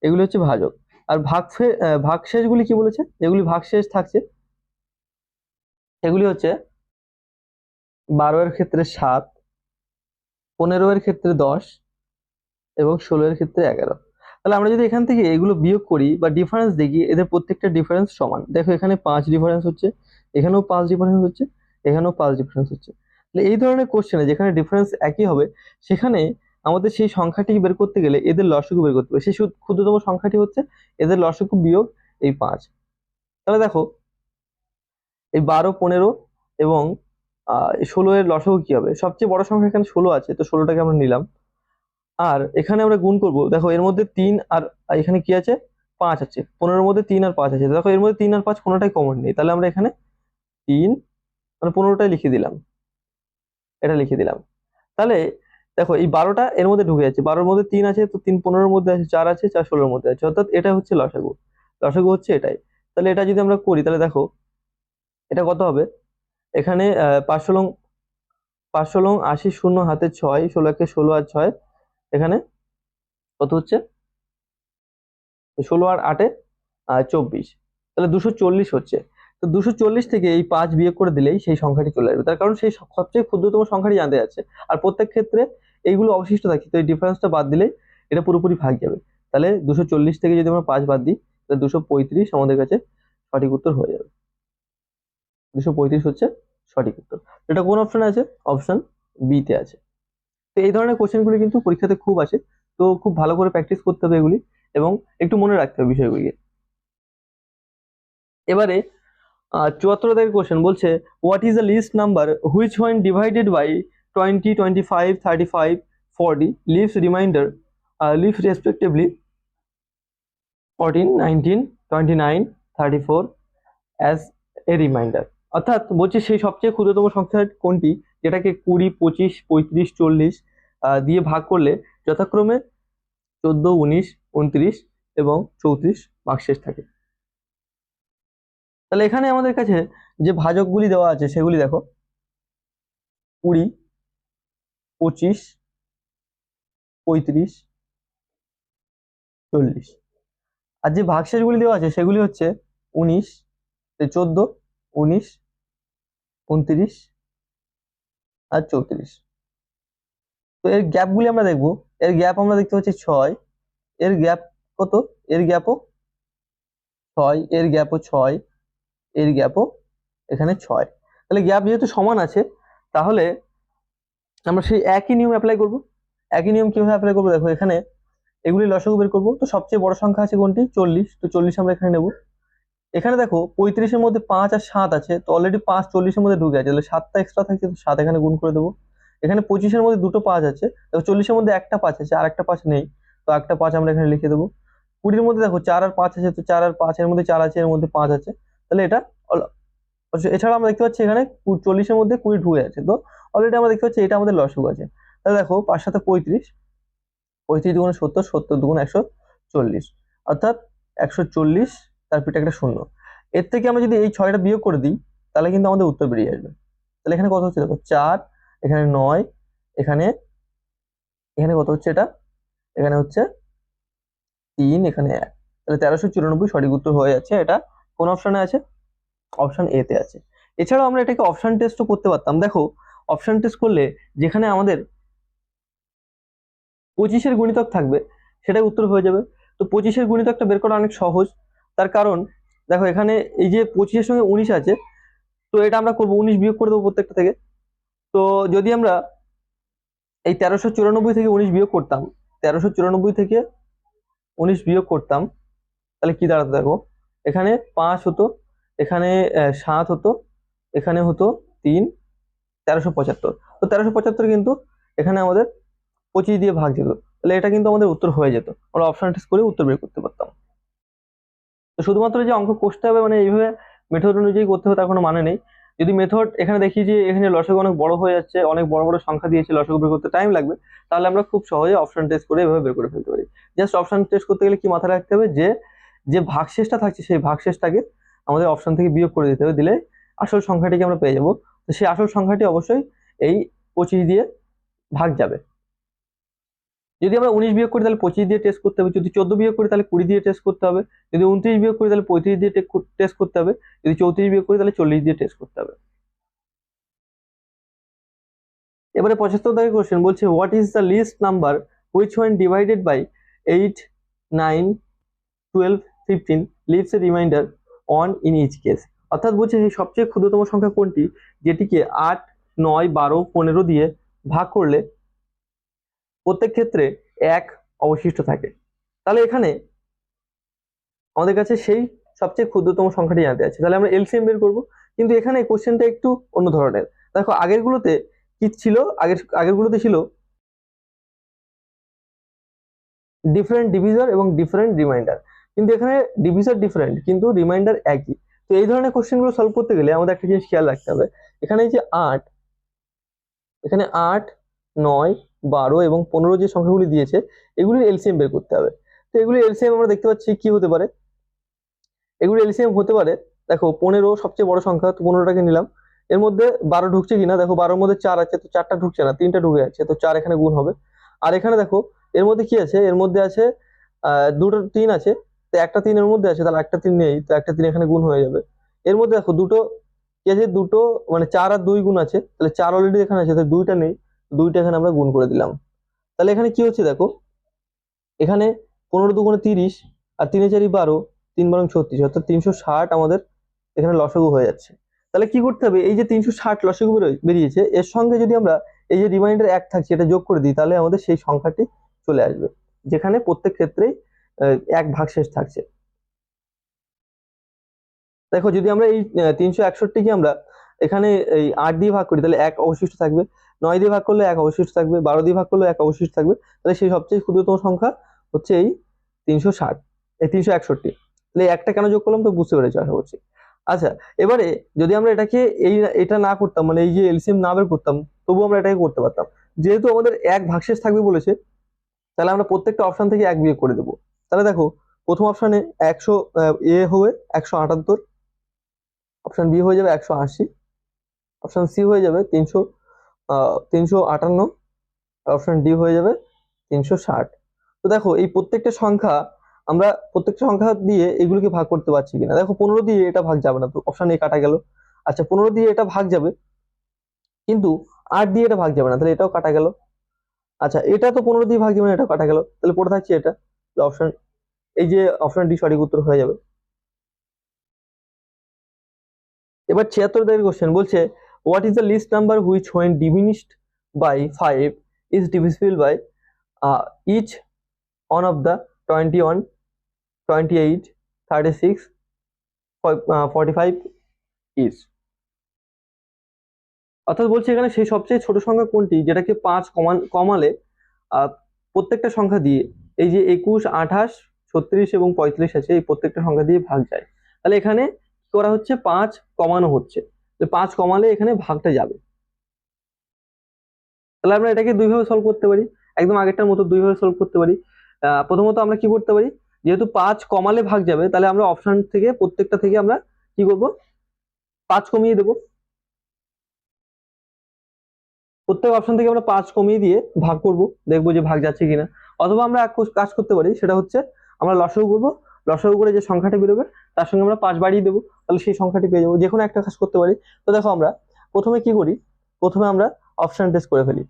এগুলি হচ্ছে ভাজক। আর ভাগশেষগুলি কি বলেছে, যেগুলি ভাগশেষ থাকছে সেগুলি হচ্ছে 12 এর ক্ষেত্রে 7, 15 এর ক্ষেত্রে 10 এবং 16 এর ক্ষেত্রে 11। তাহলে আমরা যদি এখান থেকে এগুলো বিয়োগ করি বা ডিফারেন্স দেখি, এদের প্রত্যেকটা ডিফারেন্স সমান। দেখো এখানে 5 ডিফারেন্স হচ্ছে, এখানেও 5 ডিফারেন্স হচ্ছে, এখানেও 5 ডিফারেন্স হচ্ছে। তাহলে এই ধরনের কোশ্চেনে যেখানে ডিফারেন্স একই হবে, সেখানে আমাদের সেই সংখ্যাটি বের করতে গেলে এদের লসাগু বের করতে হবে। সেই ক্ষুদ্রতম সংখ্যাটি হচ্ছে এদের লসাগু বিয়োগ এই 5। তাহলে দেখো এই 12, 15 এবং 16 এর লসাগু কি হবে, সবচেয়ে বড় সংখ্যা এখানে 16 আছে, তো 16টাকে আমরা নিলাম। আর এখানে আমরা গুণ করব, দেখো এর মধ্যে 3 আর এখানে কি আছে 5 আছে, 15 এর মধ্যে 3 আর 5 আছে, দেখো এর মধ্যে 3 আর 5 কোনোটাই কমন নেই, তাহলে আমরা এখানে 3 মানে 15টাই লিখে দিলাম, এটা লিখে দিলাম। তাহলে দেখো এই 12টা এর মধ্যে ঢুকে যাচ্ছে, 12 এর মধ্যে 3 আছে, তো 3 15 এর মধ্যে আছে, 4 আছে, 4 16 এর মধ্যে আছে, অর্থাৎ এটা হচ্ছে লসাগু, লসাগু হচ্ছে এটাই। তাহলে এটা যদি আমরা করি তাহলে দেখো এটা কত হবে, এখানে 5 লং 80, শূন্য হাতে 6, 16 কে 16 আর 6, এখানে কত হচ্ছে 16 আর 8 24, তাহলে 240 হচ্ছে। তো 240 থেকে এই 5 বিয়োগ করে দিলেই সেই সংখ্যাটি চলে আসবে, তার কারণ সেই সবচেয়ে ক্ষুদ্রতম সংখ্যাটি জানতে যাচ্ছে। আর প্রত্যেক ক্ষেত্রে এইগুলো অবশিষ্ট থাকে, তো এই ডিফারেন্সটা বাদ দিলেই এটা পুরোপুরি ভাগ যাবে। তাহলে 240 থেকে যদি আমরা 5 বাদ দিই, তাহলে 235 আমাদের কাছে সঠিক উত্তর হয়ে যাবে। 235 হচ্ছে সঠিক উত্তর। এটা কোন অপশনে আছে, অপশন বি তে আছে। তো এই ধরনের কোশ্চেনগুলি কিন্তু পরীক্ষাতে খুব আসে, তো খুব ভালো করে প্র্যাকটিস করতে হবে এগুলি, এবং একটু মনে রাখতে হবে বিষয়গুলি। এবারে 74 দাগের কোশ্চেন বলছে what is the least number which when divided by 20, 25, 35, 40 leaves remainder leaves respectively 14, 19, 29, 34 as a remainder. অর্থাৎ বলছে সেই সবচেয়ে ক্ষুদ্রতম সংখ্যা কোনটি যেটাকে 20, 25, 35, 40 দিয়ে ভাগ করলে যথাক্রমে 14, 19, 29 এবং 34 ভাগশেষ থাকে। তাহলে এখানে আমাদের কাছে যে ভাজকগুলি দেওয়া আছে সেগুলি দেখো 20, 25, 35, 40। আর যে ভাগশেষগুলি দেওয়া আছে সেগুলি হচ্ছে 19, 14, 19, 29 আর 34। তো এর গ্যাপগুলি আমরা দেখবো। এর গ্যাপ আমরা দেখতে পাচ্ছি 6, এর গ্যাপ কত, এর গ্যাপও 6, এর গ্যাপও 6, এর গ্যাপও এখানে 6। তাহলে গ্যাপ যেহেতু সমান আছে তাহলে আমরা সেই একই নিয়ম অ্যাপ্লাই করব। একই নিয়ম কিভাবে অ্যাপ্লাই করবো দেখো, এখানে এগুলি লসাগু বের করবো। তো সবচেয়ে বড় সংখ্যা আছে কোনটি, 40, তো 40 আমরা এখানে নেব। এখানে দেখো 35-এর মধ্যে 5 আর 7 আছে, তো অলরেডি 5 40-এর মধ্যে ঢুকে আছে, তাহলে 7টা এক্সট্রা থাকছে, তো 7 এখানে গুণ করে দেবো। এখানে 25-এর মধ্যে দুটো 5 আছে, দেখো 40-এর মধ্যে একটা 5 আছে আর একটা 5 নেই, তো একটা 5 আমরা এখানে লিখে দেবো। 20-এর মধ্যে দেখো 4 আর 5 আছে, তো 4 আর 5 এর মধ্যে 4 আছে, এর মধ্যে 5 আছে, তাহলে এটা এছাড়া আমরা দেখতে পাচ্ছি এখানে 40-এর মধ্যে 20 ঢুকে আছে, তো অলরেডি আমরা দেখতে পাচ্ছি এটা আমাদের লসাগু আছে। তাহলে দেখো 5 7 35, 35 দুগুণে 70, 70 দুগুণে 140, অর্থাৎ 140, তার পিঠে একটা শূন্য। এর থেকে আমরা যদি এই 6টা বিয়োগ করে দিই তাহলে কিন্তু আমাদের উত্তর বেরিয়ে আসবে। তাহলে এখানে কত হচ্ছে দেখো 4, এখানে 9, এখানে এখানে কত হচ্ছে, এটা এখানে হচ্ছে 3, এখানে 1, তাহলে 1394 সঠিক উত্তর হয়ে যাচ্ছে। এটা কোন অপশনে আছে, অপশন এ তে আছে। এছাড়াও আমরা এটাকে অপশন টেস্টও করতে পারতাম। দেখো অপশন টেস্ট করলে যেখানে আমাদের 25-এর গুণিতক থাকবে সেটাই উত্তর হয়ে যাবে। তো 25-এর গুণিতকটা বের করা অনেক সহজ, তার কারণ দেখো এখানে এই যে 25-এর সঙ্গে 19 আছে, তো এটা আমরা করবো 19 বিয়োগ করে দেবো প্রত্যেকটা থেকে। তো যদি আমরা এই 1394 থেকে 19 বিয়োগ করতাম, 1394 থেকে 19 বিয়োগ করতাম, তাহলে কি দাঁড়াতো দেখো, এখানে 5 হতো, এখানে 7 হতো, এখানে হতো 3, 1375। তো 1375 কিন্তু এখানে আমাদের 25 দিয়ে ভাগ যেত, তাহলে এটা কিন্তু আমাদের উত্তর হয়ে যেত, আমরা অপশন টেস্ট করে উত্তর বের করতে পারতাম। তো শুধুমাত্র যে অঙ্ক কষতে হবে মানে এইভাবে মেথড অনুযায়ী করতে হবে তার কোনো মানে নেই। যদি মেথড এখানে দেখি যে এখানে লসাগু অনেক বড় হয়ে যাচ্ছে, অনেক বড় বড় সংখ্যা দিয়েছে, লসাগু বের করতে টাইম লাগবে, তাহলে আমরা খুব সহজে অপশন টেস্ট করে এভাবে বের করে ফেলতে পারি। জাস্ট অপশন টেস্ট করতে গেলে কি মাথায় রাখতে হবে, যে যে ভাগশেষটা থাকছে সেই ভাগশেষটাকে আমাদের অপশন থেকে বিয়োগ করে দিতে হবে, দিলে আসল সংখ্যাটিকে আমরা পেয়ে যাবো। তো সেই আসল সংখ্যাটি অবশ্যই এই 25 দিয়ে ভাগ যাবে। যদি আমরা 19 বিয়োগ করি তাহলে 25 দিয়ে টেস্ট করতে হবে, যদি 14 বিয়োগ করি তাহলে 20 দিয়ে টেস্ট করতে হবে, যদি 29 বিয়োগ করি তাহলে 35 দিয়ে টেস্ট করতে হবে, যদি 34 বিয়োগ করি তাহলে 40 দিয়ে টেস্ট করতে হবে। এবারে 75 দাগের কোশ্চেন বলছে what is the least number which when divided by 8, 9, 12, 15 leaves a remainder one in each case. অর্থাৎ বলছে এই সবচেয়ে ক্ষুদ্রতম সংখ্যা কোনটি যেটিকে 8, 9, 12, 15 দিয়ে ভাগ করলে প্রত্যেক ক্ষেত্রে 1 অবশিষ্ট থাকে। তাহলে এখানে আমাদের কাছে সেই সবচেয়ে ক্ষুদ্রতম সংখ্যাটি জানতে আছে, তাহলে আমরা এলসিএম বের করবো। কিন্তু এখানে কোশ্চেনটা একটু অন্য ধরনের। দেখো আগের গুলোতে কি ছিল, আগের গুলোতে ছিল ডিফারেন্ট ডিভিজর এবং ডিফারেন্ট রিমাইন্ডার, কিন্তু এখানে ডিভিজর ডিফারেন্ট কিন্তু রিমাইন্ডার একই। তো এই ধরনের কোশ্চেন গুলো সলভ করতে গেলে আমাদের একটা জিনিস খেয়াল রাখতে হবে, এখানে যে 8, এখানে 8, 9, 12 এবং 15 যে সংখ্যাগুলি দিয়েছে এগুলির এলসিএম বের করতে হবে। তো এগুলির এলসিএম আমরা দেখতে পাচ্ছি কি হতে পারে, এগুলি এলসিএম হতে পারে। দেখো 15 সবচেয়ে বড় সংখ্যা, তো 15টাকে নিলাম। এর মধ্যে 12 ঢুকছে কিনা, দেখো 12-এর মধ্যে 4 আছে, তো 4টা ঢুকছে না, 3টা ঢুকে যাচ্ছে, তো 4 এখানে গুণ হবে। আর এখানে দেখো এর মধ্যে কি আছে, এর মধ্যে আছে দুটো 3 আছে, তো একটা 3 এর মধ্যে আছে, তাহলে একটা 3 নেই, তো একটা 3 এখানে গুণ হয়ে যাবে। এর মধ্যে দেখো দুটো কি আছে, দুটো মানে 4 আর 2 গুণ আছে, তাহলে 4 অলরেডি এখানে আছে, তো 2টা নেই, 2টা এখানে আমরা গুণ করে দিলাম। তাহলে এখানে কি হচ্ছে দেখো, এখানে 15 দুগুণে 30 আর 3 4 12, 3 12 36, অর্থাৎ 360 আমাদের এখানে লসাগু হয়ে যাচ্ছে। তাহলে কি করতে হবে, এই যে 360 লসাগু বেরিয়েছে এর সঙ্গে যদি আমরা এই যে রিমাইন্ডার 1 থাকছে এটা যোগ করে দিই, তাহলে আমাদের সেই সংখ্যাটি চলে আসবে যেখানে প্রত্যেক ক্ষেত্রেই 1 ভাগশেষ থাকছে। দেখো যদি আমরা এই 361কে আমরা এখানে এই 8 দিয়ে ভাগ করি তাহলে 1 অবশিষ্ট থাকবে, 9 দিয়ে ভাগ করলে 1 অবশিষ্ট থাকবে, 12 দিয়ে ভাগ করলে 1 অবশিষ্ট থাকবে। তাহলে সেই সবচেয়ে ক্ষুদ্রতম সংখ্যা হচ্ছে এই 360, এই 361। তাহলে এই একটা কেন যোগ করলাম তো বুঝতে পেরেছো আশা করছি। আচ্ছা, এবারে যদি আমরা এটাকে এটা না করতাম, মানে এই যে এলসিএম না বের করতাম, তবুও আমরা এটাকে করতে পারতাম। যেহেতু আমাদের এক ভাগশেষ থাকবে বলেছে, তাহলে আমরা প্রত্যেকটা অপশন থেকে 1 বিয়োগ করে দেবো। তাহলে দেখো প্রথম অপশনে 100 এ হবে 178, অপশন বি হয়ে যাবে 180, অপশন সি হয়ে যাবে 358, আর অপশন ডি হয়ে যাবে 360। তো দেখো এই প্রত্যেকটা সংখ্যা আমরা প্রত্যেকটা সংখ্যা দিয়ে এগুলোকে ভাগ করতে পারছি কিনা। দেখো 15 দিয়ে এটা ভাগ যাবে না, তো অপশন এ কাটা গেল। আচ্ছা 15 দিয়ে এটা ভাগ যাবে, কিন্তু 8 দিয়ে এটা ভাগ যাবে না, তাহলে এটাও কাটা গেল। আচ্ছা এটা তো 15 দিয়ে ভাগ যাবে না, এটাও কাটা গেল, তাহলে পড়ে থাকছে এটা। অপশন এই যে অপশন ডি সঠিক উত্তর হয়ে যাবে। এবার 76 দাগের কোশ্চেন বলছে, what is the least number which when diminished by 5 is divisible by each one of the 21, 28, 36, 45 is. অর্থাৎ বলছে এখানে সেই সবচেয়ে ছোট সংখ্যা কোনটি যেটাকে 5 কমালে প্রত্যেকটা সংখ্যা দিয়ে এই যে 21, 28, 36 এবং 35 আছে, এই প্রত্যেকটা সংখ্যা দিয়ে ভাগ যায়। তাহলে এখানে কি করা হচ্ছে, 5 কমানো হচ্ছে, 5 কমালে এখানে ভাগটা যাবে। তাহলে আমরা এটাকে দুইভাবে সলভ করতে পারি, একদম আগেরটার মতো দুইভাবে সলভ করতে পারি। প্রথমত আমরা কি করতে পারি, যেহেতু 5 কমালে ভাগ যাবে, তাহলে আমরা অপশন থেকে প্রত্যেকটা থেকে আমরা কি করব, 5 কমিয়ে দেবো। প্রত্যেক অপশন থেকে আমরা 5 কমিয়ে দিয়ে ভাগ করব, দেখবো যে ভাগ যাচ্ছে কিনা। অথবা আমরা এক কাজ করতে পারি, সেটা হচ্ছে আমরা লসাগু করব, লসাগু করে যে সংখ্যাটা বেরোবে তার সঙ্গে আমরা 5 বাড়িয়ে দেবো, তাহলে সেই সংখ্যাটি পেয়ে যাবো। যে কোনো একটা কাজ করতে পারি। তো দেখো আমরা প্রথমে কি করি, প্রথমে আমরা অপশন টেস্ট করে ফেলি।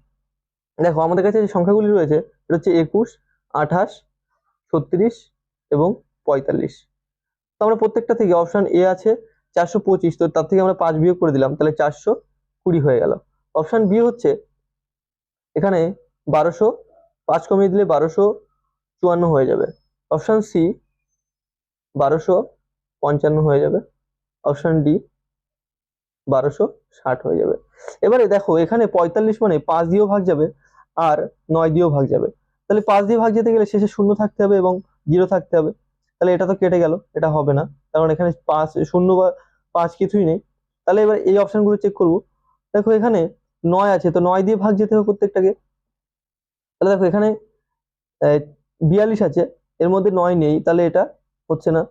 দেখো আমাদের কাছে যে সংখ্যাগুলি রয়েছে এটা হচ্ছে 21, 28, 36 এবং 45। তো আমরা প্রত্যেকটা থেকে অপশন এ আছে 425, তো তার থেকে আমরা 5 বিয়োগ করে দিলাম, তাহলে 420 হয়ে গেল। অপশন বি হচ্ছে এখানে 1200, 5 কমিয়ে দিলে 1254 হয়ে যাবে। অপশন সি 1255 হয়ে যাবে। অপশন ডি 1260 হয়ে যাবে। এবারে দেখো এখানে 45 মানে 5 দিয়েও ভাগ যাবে আর 9 দিয়েও ভাগ যাবে। তাহলে 5 দিয়ে ভাগ যেতে গেলে শেষে 0 থাকতে হবে এবং 0 থাকতে হবে। তাহলে এটা তো কেটে গেল, এটা হবে না, কারণ এখানে 5 শূন্য বা 5 কিছুই নেই। তাহলে এবার এই অপশনগুলো চেক করব। দেখো এখানে 9 আছে, তো 9 দিয়ে ভাগ যেতে হবে প্রত্যেকটাকে। তাহলে দেখো এখানে 42 আছে, এর মধ্যে 9 নেই, তাহলে এটা হচ্ছে না।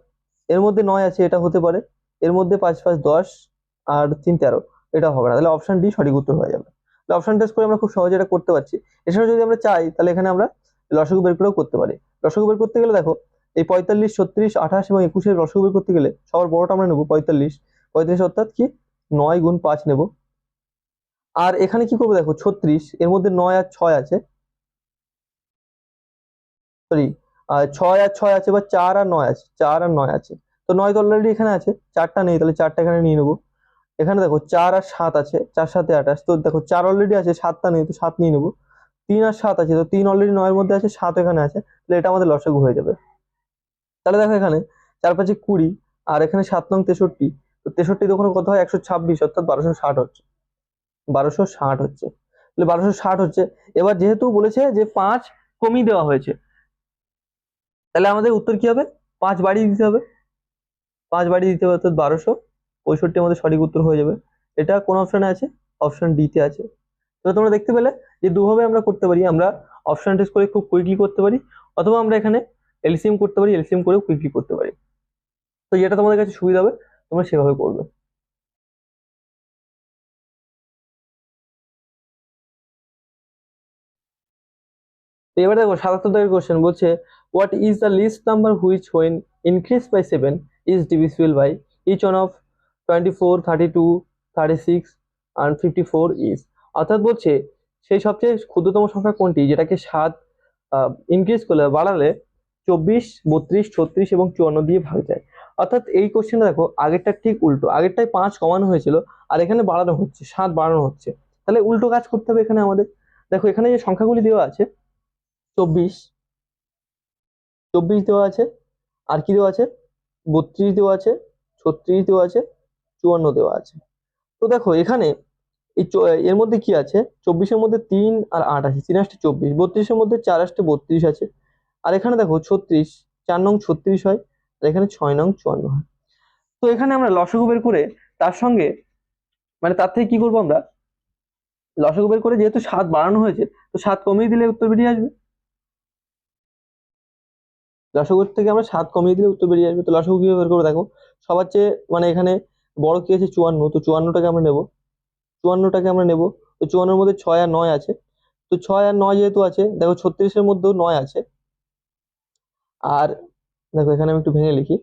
এর মধ্যে 9 আছে, এটা হতে পারে। এর মধ্যে 5 5 10 আর 3 13, এটা হবে না। তাহলে অপশন ডি সঠিক উত্তর হয়ে যাবে। তাহলে অপশন টেস্ট করে আমরা খুব সহজে এটা করতে পারছি। এছাড়া যদি আমরা চাই তাহলে এখানে আমরা লসাগু বের করেও করতে পারি। লসাগু বের করতে গেলে দেখো এই 45, 36, 28 এবং 21 এর লসাগু বের করতে গেলে সবার বড়টা আমরা নেবো 45, 45 অর্থাৎ কি 9 গুণ 5 নেব। আর এখানে কি করবো, দেখো 36, এর মধ্যে 9 আর 6 আছে, সরি 6 আর 6 আছে, বা 4 আর 9 আছে, 4 আর 9 আছে। তো 9 তো অলরেডি এখানে আছে, 4টা নেই, তাহলে 4টা এখানে নিয়ে নেবো। এখানে দেখো 4 আর 7 আছে, 4 7 28, তো দেখো 4 অলরেডি আছে, 7টা নেই, তো 7 নিয়ে নেবো। 3 আর 7 আছে, তো 3 অলরেডি 9 এর মধ্যে আছে, 7 এখানে আছে, তাহলে এটা আমাদের লসাগু হয়ে যাবে। তাহলে দেখো এখানে 4 5 20, আর এখানে 7 নং 63, তো 63 তখন কত হয় 126, অর্থাৎ 1260 হচ্ছে, 1260 হচ্ছে। তাহলে 1260 হচ্ছে। এবার যেহেতু বলেছে যে 5 কমিয়ে দেওয়া হয়েছে, তাহলে আমাদের উত্তর কি হবে, 5 বাড়িয়ে দিতে হবে, 5 বাড়িয়ে দিতে হবে, অর্থাৎ 1265 আমাদের সঠিক উত্তর হয়ে যাবে। এটা কোন অপশনে আছে, অপশন ডি তে আছে। তো তোমরা দেখতে পেলে যে দুভাবে আমরা করতে পারি, আমরা অপশন টেস্ট করে খুব কুইকলি করতে পারি, অথবা আমরা এখানে এলসিএম করতে পারি, এলসিএম করেও কুইকলি করতে পারি। তো যেটা তোমাদের কাছে সুবিধা হবে তোমরা সেভাবে করবে। তো এবার দেখো 77 দাগের কোশ্চেন বলছে, what is the least number which when increased by 7 is divisible by each one of 24, 32, 36 and 54 is. অর্থাৎ বলছে সেই সবচেয়ে ক্ষুদ্রতম সংখ্যা কোনটি যেটাকে 7 ইনক্রিজ করলে বাড়ালে 24, 32, 36 এবং 54 দিয়ে ভাগ যায়। অর্থাৎ এই কোশ্চেনটা দেখো আগেরটা ঠিক উল্টো, আগেরটায় 5 কমানো হয়েছিল আর এখানে বাড়ানো হচ্ছে, 7 বাড়ানো হচ্ছে। তাহলে উল্টো কাজ করতে হবে এখানে আমাদের। দেখো এখানে যে সংখ্যাগুলি দেওয়া আছে 24, 24 দেওয়া আছে, আর কি দেওয়া আছে 32 দেওয়া আছে, 36 দেওয়া আছে, 54 দেওয়া আছে। তো দেখো এখানে এর মধ্যে কি আছে, 24-এর মধ্যে 3 আর 8 আছে, 3 8 24, 32-এর মধ্যে 4 8 32 আছে। আর এখানে দেখো 36, 4 নং 36 হয়, আর এখানে 6 নং 54 হয়। তো এখানে আমরা লসাগু বের করে তার সঙ্গে মানে তার থেকে কি করবো আমরা, লসাগু বের করে যেহেতু 7 বাড়ানো হয়েছে, তো 7 কমিয়ে দিলে উত্তর বেরিয়ে আসবে। লসাগু থেকে আমরা 7 কমিয়ে দিলে উত্তর বেরিয়ে আসবে। তো লসাগু কিভাবে বের করবো দেখো, সবার চেয়ে মানে এখানে বড় কি আছে 54, তো 54টাকে আমরা নেব, 54টাকে আমরা নেব। তো 54-এর মধ্যে 6 আর 9 আছে, তো 6 আর 9 যেহেতু আছে, দেখো 36-এর মধ্যেও 9 আছে। আর দেখো এখানে আমি একটু ভেঙে লিখি,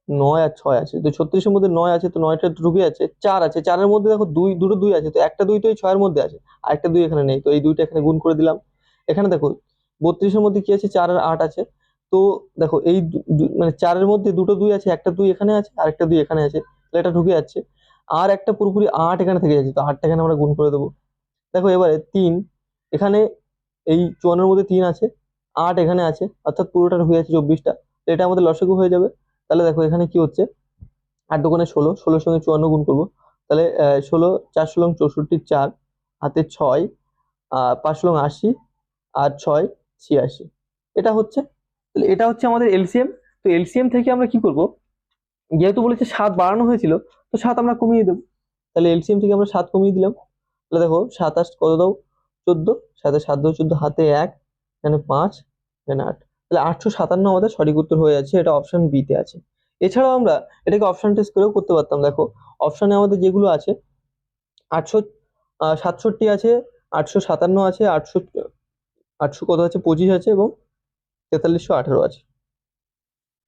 9 আর 6 আছে, তো 36-এর মধ্যে 9 আছে, তো 9টা ঢুকে আছে, 4 আছে, 4-এর মধ্যে দেখো দুটো 2 আছে, তো একটা 2 তো এই 6-এর মধ্যে আছে, আর একটা 2 এখানে নেই, তো এই 2টা এখানে গুণ করে দিলাম। এখানে দেখো 32-এর মধ্যে কি আছে, 4 আর 8 আছে। তো দেখো এই মানে 4-এর মধ্যে দুটো 2 আছে, একটা 2 এখানে আছে, আর একটা 2 এখানে আছে, তাহলে এটা ঢুকে যাচ্ছে। আর একটা পুরোপুরি 8 এখানে থেকে যাচ্ছে, তো 8টা এখানে আমরা গুণ করে দেবো। দেখো এবারে 3 এখানে, এই 54-এর মধ্যে 3 আছে, 8 এখানে আছে, অর্থাৎ পুরোটা ঢুকে যাচ্ছে 24টা, তো এটা আমাদের লসাগু হয়ে যাবে। তাহলে দেখো এখানে কি হচ্ছে, 8 দোকানে 16, 16-এর সঙ্গে 54 গুণ করবো, তাহলে 16, 4 16 64, 4 হাতে 6, 5 16 80, আর 6 86, এটা হচ্ছে। তাহলে এটা হচ্ছে আমাদের এলসিএম। তো এলসিএম থেকে আমরা কি করব, যেহেতু বলেছে 7 বাড়ানো হয়েছিল, তো 7 আমরা কমিয়ে দেবো। তাহলে এলসিএম থেকে আমরা 7 কমিয়ে দিলাম। তাহলে দেখো 7 8 কত দাও, 14, 7 7 দাও 14, হাতে 1, এখানে 5, এখানে 8, তাহলে 857 আমাদের সঠিক উত্তর হয়ে যাচ্ছে, এটা অপশন বি তে আছে। এছাড়াও আমরা এটাকে অপশন টেস্ট করেও করতে পারতাম। দেখো অপশনে আমাদের যেগুলো আছে, 867 আছে, 857 আছে, 800, 800 কত আছে 25 আছে, এবং 4318 আছে।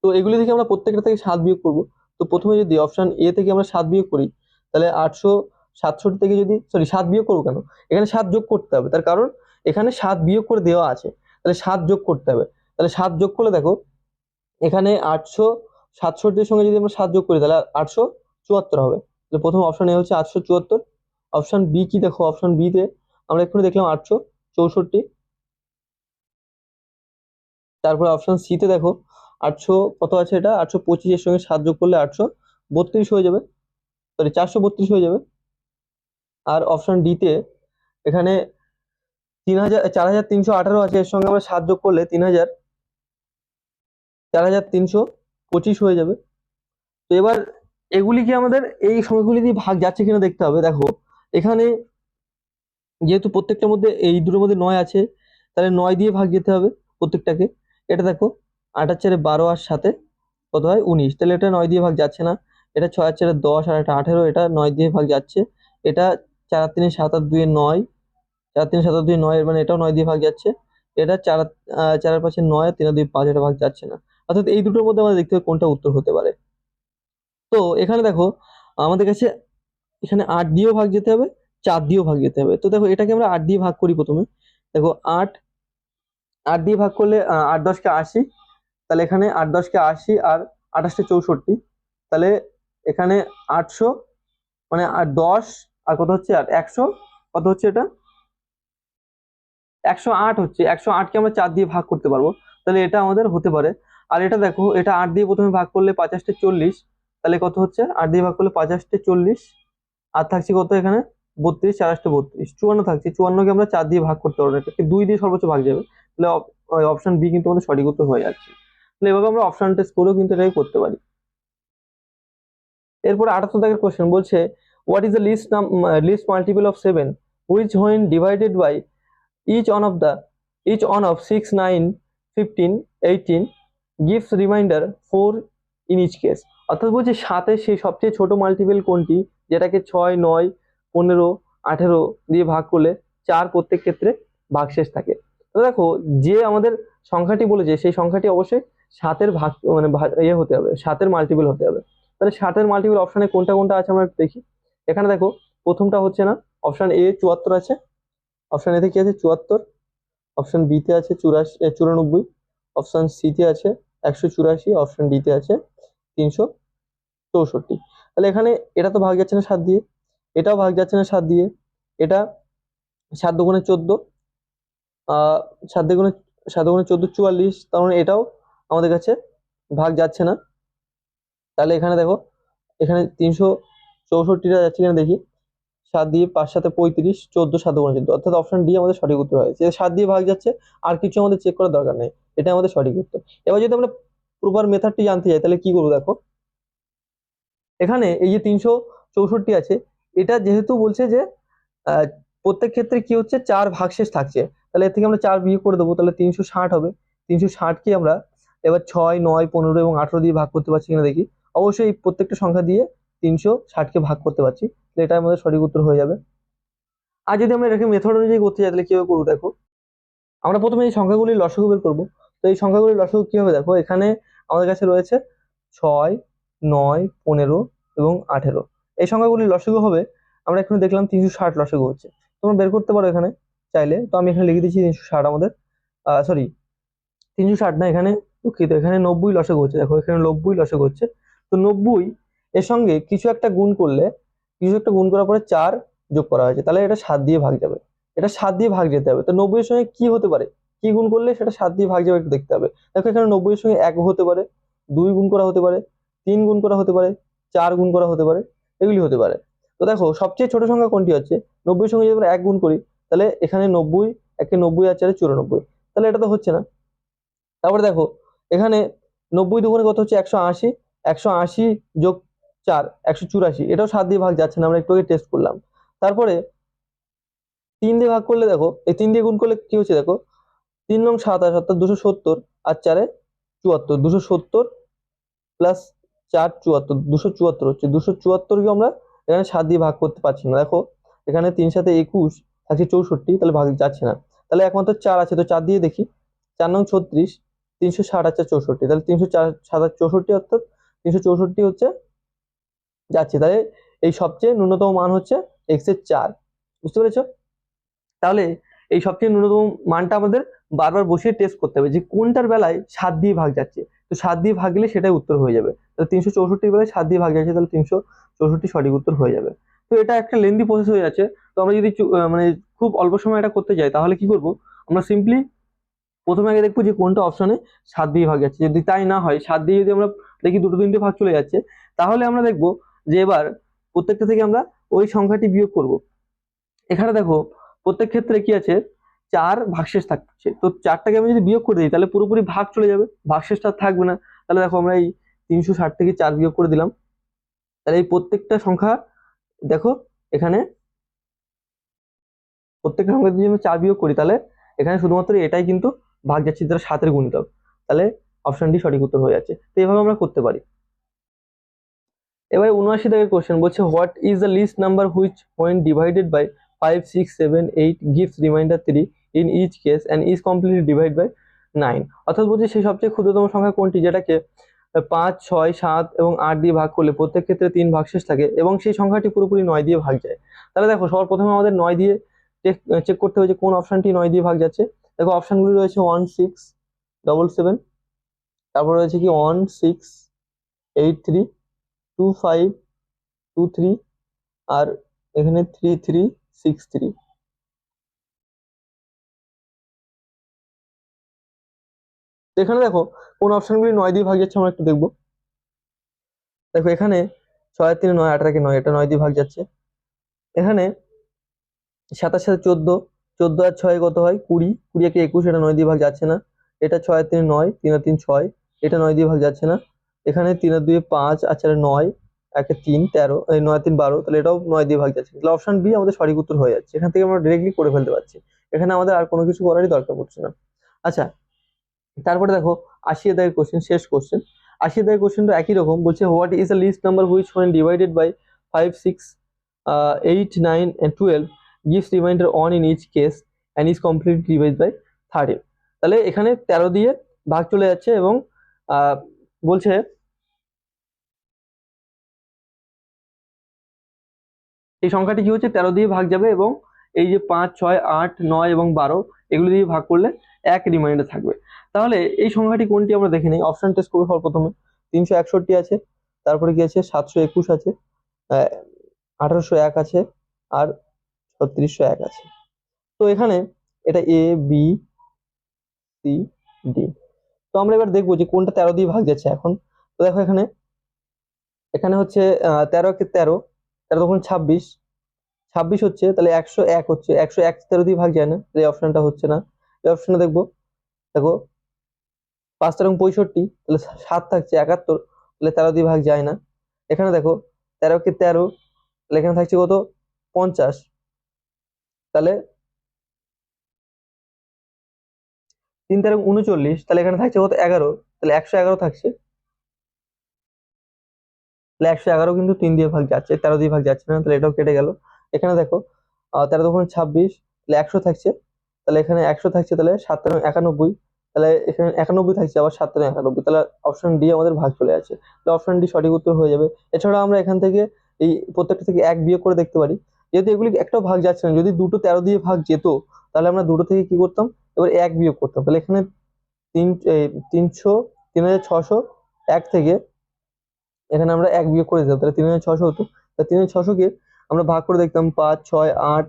তো এগুলি থেকে আমরা প্রত্যেকটা থেকে 7 বিয়োগ করব। তো প্রথমে যদি অপশন এ থেকে আমরা 7 বিয়োগ করি, তাহলে 867 থেকে যদি, সরি 7 বিয়োগ করবো কেন, এখানে 7 যোগ করতে হবে, তার কারণ এখানে 7 বিয়োগ করে দেওয়া আছে, তাহলে 7 যোগ করতে হবে। তাহলে 7 যোগ করলে দেখো এখানে 867-এর সঙ্গে যদি আমরা 7 যোগ করি, তাহলে 874 হবে। তাহলে প্রথম অপশন এ হচ্ছে 874। অপশন বি কি দেখো, অপশন বি তে আমরা এক্ষুনি দেখলাম 864। তারপরে অপশন সি তে দেখো 800 কত আছে, এটা 825-এর সঙ্গে 7 যোগ করলে 832 হয়ে যাবে, সরি 432 হয়ে যাবে। আর অপশন ডি তে এখানে 4318 আছে, এর সঙ্গে আমরা 7 যোগ করলে 4325 হয়ে যাবে। তো এবার এগুলি কি আমাদের এই সংখ্যাগুলি দিয়ে ভাগ যাচ্ছে কিনা দেখতে হবে। দেখো এখানে যেহেতু প্রত্যেকটার মধ্যে এই দুটোর মধ্যে 9 আছে, তাহলে 9 দিয়ে ভাগ যেতে হবে প্রত্যেকটাকে। এটা দেখো 8 আর 4 12, আর সাথে কত হয় 19, তাহলে এটা 9 দিয়ে ভাগ যাচ্ছে না। এটা 6 আর 4 10, আর এটা 18, এটা 9 দিয়ে ভাগ যাচ্ছে। এটা 4 আর 3 7 আর 2 9, 4 3 7 আর 2 9, মানে এটাও 9 দিয়ে ভাগ যাচ্ছে। এটা 4 আর 5 9, আর 3 আর 2 5, এটা ভাগ যাচ্ছে না। অর্থাৎ এই দুটোর মধ্যে আমাদের দেখতে হবে কোনটা উত্তর হতে পারে। তো এখানে দেখো আমাদের কাছে এখানে 8 দিয়েও ভাগ যেতে হবে, 4 দিয়েও ভাগ যেতে হবে। তো দেখো এটাকে আমরা 8 দিয়ে ভাগ করি প্রথমে। দেখো 8 8 দিয়ে ভাগ করলে 8 10 কে 80, তাহলে এখানে 8 10 কে 80, আর 28 কে 64, তাহলে এখানে 800, মানে 10, আর কত হচ্ছে 8 100, কত হচ্ছে এটা 108 হচ্ছে। 108 কে আমরা 4 দিয়ে ভাগ করতে পারবো, তাহলে এটা আমাদের হতে পারে। আর এটা দেখো, এটা 8 দিয়ে প্রথমে ভাগ করলে 50 তে 40, তাহলে কত হচ্ছে 8 দিয়ে ভাগ করলে 50 তে 40, আর থাকছে কত এখানে 32, 4 8 32, 54 থাকছে। 54 কে আমরা 4 দিয়ে ভাগ করতে পারবো, এটাকে 2 দিয়ে সর্বোচ্চ ভাগ যাবে। তাহলে অপশন বি কিন্তু আমাদের সঠিক উত্তর হয়ে যাচ্ছে। তাহলে এভাবে আমরা অপশন টেস্ট করেও কিন্তু এটাকে করতে পারি। এরপর 78 দাগের কোশ্চেন বলছে, what is the least multiple of 7 which when divided by each one of the each one of 6 9 15 18 gives remainder 4 in each case। অর্থাৎ বলছে 7-এর সেই সবচেয়ে ছোট মাল্টিপল কোনটি, যেটাকে 6 9 15 18 দিয়ে ভাগ করলে 4 প্রত্যেক ক্ষেত্রে ভাগশেষ থাকে। তো দেখো যে আমাদের সংখ্যাটি বলেছে, সেই সংখ্যাটি অবশ্যই 7-এর ভাগ মানে ইয়ে হতে হবে, 7-এর মাল্টিপল হতে হবে। তাহলে 7-এর মাল্টিপল অপশনে কোনটা কোনটা আছে আমরা একটু দেখি। এখানে দেখো প্রথমটা হচ্ছে না, অপশন এ 74 আছে, অপশন এতে কি আছে 74, অপশন বি তে আছে 94, অপশন সি তে আছে 184, অপশন ডি তে আছে 364। তাহলে এখানে এটা তো ভাগ যাচ্ছে না 7 দিয়ে, এটাও ভাগ যাচ্ছে না 7 দিয়ে, এটা 7 দুগুণে 14, 7 দুগুণে 14 44, তার মানে এটাও আমাদের কাছে ভাগ যাচ্ছে না। তাহলে এখানে দেখো এখানে 364টা যাচ্ছে কিনা দেখি। 7 দিয়ে 5 সাথে 35, 14 7 14, অর্থাৎ অপশন ডি আমাদের সঠিক উত্তর হয়েছে। 7 দিয়ে ভাগ যাচ্ছে, আর কিছু আমাদের চেক করার দরকার নেই, এটা আমাদের সঠিক উত্তর। এবার যদি আমরা প্রপার মেথডটি জানতে চাই তাহলে কি করবো দেখো, এখানে এই যে 364 আছে, এটা যেহেতু বলছে যে আহ, প্রত্যেক ক্ষেত্রে কি হচ্ছে 4 ভাগশেষ থাকছে, তাহলে এর থেকে আমরা 4 বিয়োগ করে দেবো, তাহলে 360 হবে। 360 কি আমরা এবার 6 9 15 এবং 18 দিয়ে ভাগ করতে পারছি কিনা দেখি। অবশ্যই এই প্রত্যেকটা সংখ্যা দিয়ে 360 কে ভাগ করতে পারছি, তাহলে এটা আমাদের সঠিক উত্তর হয়ে যাবে। আর যদি আমরা এটাকে মেথড অনুযায়ী করতে চাই তাহলে কিভাবে করবো দেখো, আমরা প্রথমে এই সংখ্যাগুলির লসাগু বের করবো। তো এই সংখ্যাগুলির লসাগু কি হবে দেখো, এখানে আমাদের কাছে রয়েছে 6 9 15 এবং 18। এই সংখ্যাগুলির লসাগু হবে, আমরা এখানে দেখলাম 360 লসাগু হচ্ছে, তোমরা বের করতে পারো এখানে চাইলে। তো আমি এখানে লিখে দিচ্ছি 360 আমাদের, সরি 360 না, এখানে দুঃখিত, এখানে 90 লসাগু হচ্ছে, দেখো এখানে 90 লসাগু হচ্ছে। তো 90 এর সঙ্গে কিছু একটা গুণ করলে, কিছু একটা গুণ করার পরে 4 যোগ করা হয়েছে, তাহলে এটা 7 দিয়ে ভাগ যাবে, এটা 7 দিয়ে ভাগ যেতে হবে। তো 90 এর সঙ্গে কি হতে পারে, কি গুণ করলে সেটা 7 দিয়ে ভাগ যাবে একটু দেখতে হবে। দেখো এখানে 90 এর সঙ্গে 1 হতে পারে, 2 গুণ করা হতে পারে, 3 গুণ করা হতে পারে, 4 গুণ করা হতে পারে, এগুলি হতে পারে। তো দেখো সবচেয়ে ছোট সংখ্যা কোনটি হচ্ছে, 90 এর সঙ্গে যদি আমরা 1 গুণ করি, তাহলে এখানে 90, একে 90 আর 4 94, তাহলে এটা তো হচ্ছে না। তারপরে দেখো এখানে 90 দুগুণে কত হচ্ছে 180, 180 যোগ 4 184, এটাও 7 দিয়ে ভাগ যাচ্ছে না, আমরা একটু আগে টেস্ট করলাম। তারপরে 3 দিয়ে ভাগ করলে দেখো, এই 3 দিয়ে গুণ করলে কি হচ্ছে দেখো, 3 নং 27 অর্থাৎ 270, আর 4 74, 270 প্লাস 4 74, 274 হচ্ছে। 274 কে আমরা এখানে 7 দিয়ে ভাগ করতে পারছি না, দেখো এখানে 3 সাথে 21 থাকছে 64, তাহলে ভাগ যাচ্ছে না। তাহলে একমাত্র 4 আছে, তো 4 দিয়ে দেখি। 4 নং 36, 360 আর 4 64, তাহলে 364 অর্থাৎ 364 হচ্ছে যাচ্ছে। তাহলে এই সবচেয়ে ন্যূনতম মান হচ্ছে x এর 4, বুঝতে পেরেছো? তাহলে এই সবচেয়ে ন্যূনতম মানটা আমাদের বারবার বসিয়ে টেস্ট করতে হবে যে কোনটার বেলায় 7 দিয়ে ভাগ যাচ্ছে। তো 7 দিয়ে ভাগ গেলে সেটাই উত্তর হয়ে যাবে। তাহলে 364 বেলায় 7 দিয়ে ভাগ যাচ্ছে, তাহলে 364 সঠিক উত্তর হয়ে যাবে। তো এটা একটা লেন্দি প্রসেস হয়ে যাচ্ছে। তো আমরা যদি মানে খুব অল্প সময় এটা করতে যাই তাহলে কি করব, আমরা সিম্পলি প্রথমে আগে দেখবো যে কোনটা অপশনে 7 দিয়ে ভাগ যাচ্ছে। যদি তাই না হয়, 7 দিয়ে যদি আমরা দেখি দুটো তিনটে ভাগ চলে যাচ্ছে, তাহলে আমরা দেখবো যে এবার প্রত্যেকটা থেকে আমরা ওই সংখ্যাটি বিয়োগ করব। এখানে দেখো প্রত্যেক ক্ষেত্রে কি আছে, 4 ভাগশেষ থাকছে, তো 4টাকে আমি যদি বিয়োগ করে দিই তাহলে পুরোপুরি ভাগ চলে যাবে, ভাগশেষটা আর থাকবে না। তাহলে দেখো আমরা এই 360 থেকে 4 বিয়োগ করে দিলাম, তাহলে এই প্রত্যেকটা সংখ্যা দেখো এখানে প্রত্যেকটা সংখ্যা যদি আমি 4 বিয়োগ করি, তাহলে এখানে শুধুমাত্র এটাই কিন্তু ভাগ যাচ্ছে, যেটা 7 এর গুণিতক, তাহলে অপশন ডি সঠিক উত্তর হয়ে যাচ্ছে। তো এইভাবে আমরা করতে পারি। এবারে 79 দাগের কোশ্চেন বলছে, what is the least number which when divided by 5 6 7 8 gives remainder 3 in each case and is completely divided by 9। অর্থাৎ বলছে সেই সবচেয়ে ক্ষুদ্রতম সংখ্যা কোনটি যেটাকে 5 6 7 এবং 8 দিয়ে ভাগ করলে প্রত্যেক ক্ষেত্রে 3 ভাগশেষ থাকে এবং সেই সংখ্যাটি পুরোপুরি 9 দিয়ে ভাগ যায়। তাহলে দেখো সবার প্রথমে আমাদের 9 দিয়ে চেক করতে হবে যে কোন অপশনটি 9 দিয়ে ভাগ যাচ্ছে। দেখো অপশনগুলি রয়েছে 1 6 7 7, তারপর রয়েছে কি 1 6 8 3 2 5 2 3, আর এখানে 3 3 6 3। এখানে দেখো কোন অপশনগুলি 9 দিয়ে ভাগ যাচ্ছে আমরা একটু দেখবো। দেখো এখানে 6 3 9 18 9, এটা 9 দিয়ে ভাগ যাচ্ছে। এখানে 27 সাথে 14, 14 আর 6 কত হয় 20, 20 একে 21, এটা 9 দিয়ে ভাগ যাচ্ছে না। এটা 6 3 9, 3 3 6, এটা 9 দিয়ে ভাগ যাচ্ছে না। এখানে 3 2 5 আর 4 9, একে 3 13, এই 9 3 12, তাহলে এটাও 9 দিয়ে ভাগ যাচ্ছে। তাহলে অপশন বি আমাদের সঠিক উত্তর হয়ে যাচ্ছে, এখান থেকে আমরা ডিরেক্টলি করে ফেলতে পারছি, এখানে আমাদের আর কোনো কিছু করারই দরকার পড়ছে না। আচ্ছা, তারপরে দেখো 80 দাগের কোশ্চেন, শেষ কোশ্চেন। 80 দাগের কোশ্চেনটা একই রকম বলছে, what is the least number which when divided by 5 6 8 9 and 12 gives remainder 1 in each case and is completely divided by 13। তাহলে এখানে 13 দিয়ে ভাগ চলে যাচ্ছে এবং বলছে এই সংখ্যাটি কি হচ্ছে 13 দিয়ে ভাগ যাবে এবং এই যে 5 6 8 9 এবং 12 এগুলো দিয়ে ভাগ করলে এক রিমাইন্ডার থাকবে। তাহলে এই সংখ্যাটি কোনটি আমরা দেখে নিই, অপশন টেস্ট করবো সবার প্রথমে। 361 আছে, তারপরে কি আছে 721 আছে, 1801 আছে, আর 3601 আছে। তো এখানে এটা এ বি সি ডি। তো আমরা এবার দেখবো যে কোনটা 13 দিয়ে ভাগ যাচ্ছে এখন। তো দেখো এখানে এখানে হচ্ছে 13 × 13, 13 তখন 26, 26 হচ্ছে, তাহলে 101 হচ্ছে, 101 13 দিয়ে ভাগ যায় না, তাহলে এই অপশনটা হচ্ছে না। এই অপশনে দেখবো, দেখো 5 × 65, তাহলে 7 থাকছে 71, তাহলে 13 দিয়ে ভাগ যায় না। এখানে দেখো 13 × 13, তাহলে এখানে থাকছে কত, 50, তাহলে 3 × 13 = 39, তাহলে এখানে থাকছে কত, 11, তাহলে 111 থাকছে। তাহলে 111 কিন্তু 3 দিয়ে ভাগ যাচ্ছে, 13 দিয়ে ভাগ যাচ্ছে না, তাহলে এটাও কেটে গেল। এখানে দেখো 13 তখন 26, তাহলে 100 থাকছে, তাহলে এখানে 100 থাকছে, তাহলে 7 × 91, তাহলে এখানে 91 থাকছে, আবার 7 × 91, তাহলে অপশন ডি আমাদের ভাগ চলে আছে, তাহলে অপশন ডি সঠিক উত্তর হয়ে যাবে। এছাড়া আমরা এখান থেকে এই প্রত্যেকটা থেকে 1 বিয়োগ করে দেখতে পারি, যেহেতু এগুলি একটাও ভাগ যাচ্ছে না, যদি দুটো 13 দিয়ে ভাগ যেত তাহলে আমরা দুটো থেকে কি করতাম, এবার 1 বিয়োগ করতাম, তাহলে এখানে 300, 3600 1 থেকে এখানে আমরা 1 বিয়োগ করে দিতাম, তাহলে 3600 হতো। তাহলে 3600 কে আমরা ভাগ করে দেখতাম 5, 6, 8,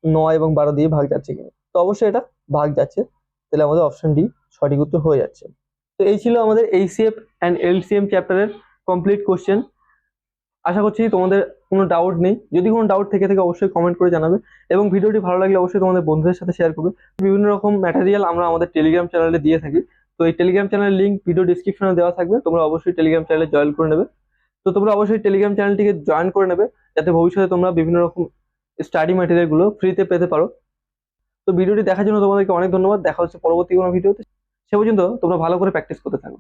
9 এবং 12 দিয়ে ভাগ যাচ্ছে কিনা, তো অবশ্যই এটা ভাগ যাচ্ছে, তাহলে আমাদের অপশন ডি সঠিক উত্তর হয়ে যাচ্ছে। তো এই ছিল আমাদের এইচসিএফ অ্যান্ড এলসিএম চ্যাপ্টারের কমপ্লিট কোশ্চেন। আশা করছি তোমাদের কোনো ডাউট নেই, যদি কোনো ডাউট থেকে থাকে অবশ্যই কমেন্ট করে জানাবে, এবং ভিডিওটি ভালো লাগলে অবশ্যই তোমাদের বন্ধুদের সাথে শেয়ার করবে। বিভিন্ন রকম ম্যাটেরিয়াল আমরা আমাদের টেলিগ্রাম চ্যানেলে দিয়ে থাকি, তো এই টেলিগ্রাম চ্যানেলের লিঙ্ক ভিডিও ডিসক্রিপশনে দেওয়া থাকবে, তোমরা অবশ্যই টেলিগ্রাম চ্যানেলে জয়েন করে নেবে। তো তোমরা অবশ্যই টেলিগ্রাম চ্যানেলটিকে জয়েন করে নেবে, যাতে ভবিষ্যতে তোমরা বিভিন্ন রকম স্টাডি ম্যাটেরিয়াল গুলো ফ্রিতে পেতে পারো। তো ভিডিওটি দেখার জন্য তোমাদেরকে অনেক ধন্যবাদ, দেখা হচ্ছে পরবর্তী কোনো ভিডিওতে। সে পর্যন্ত তোমরা ভালো করে প্র্যাকটিস করতে থাকো।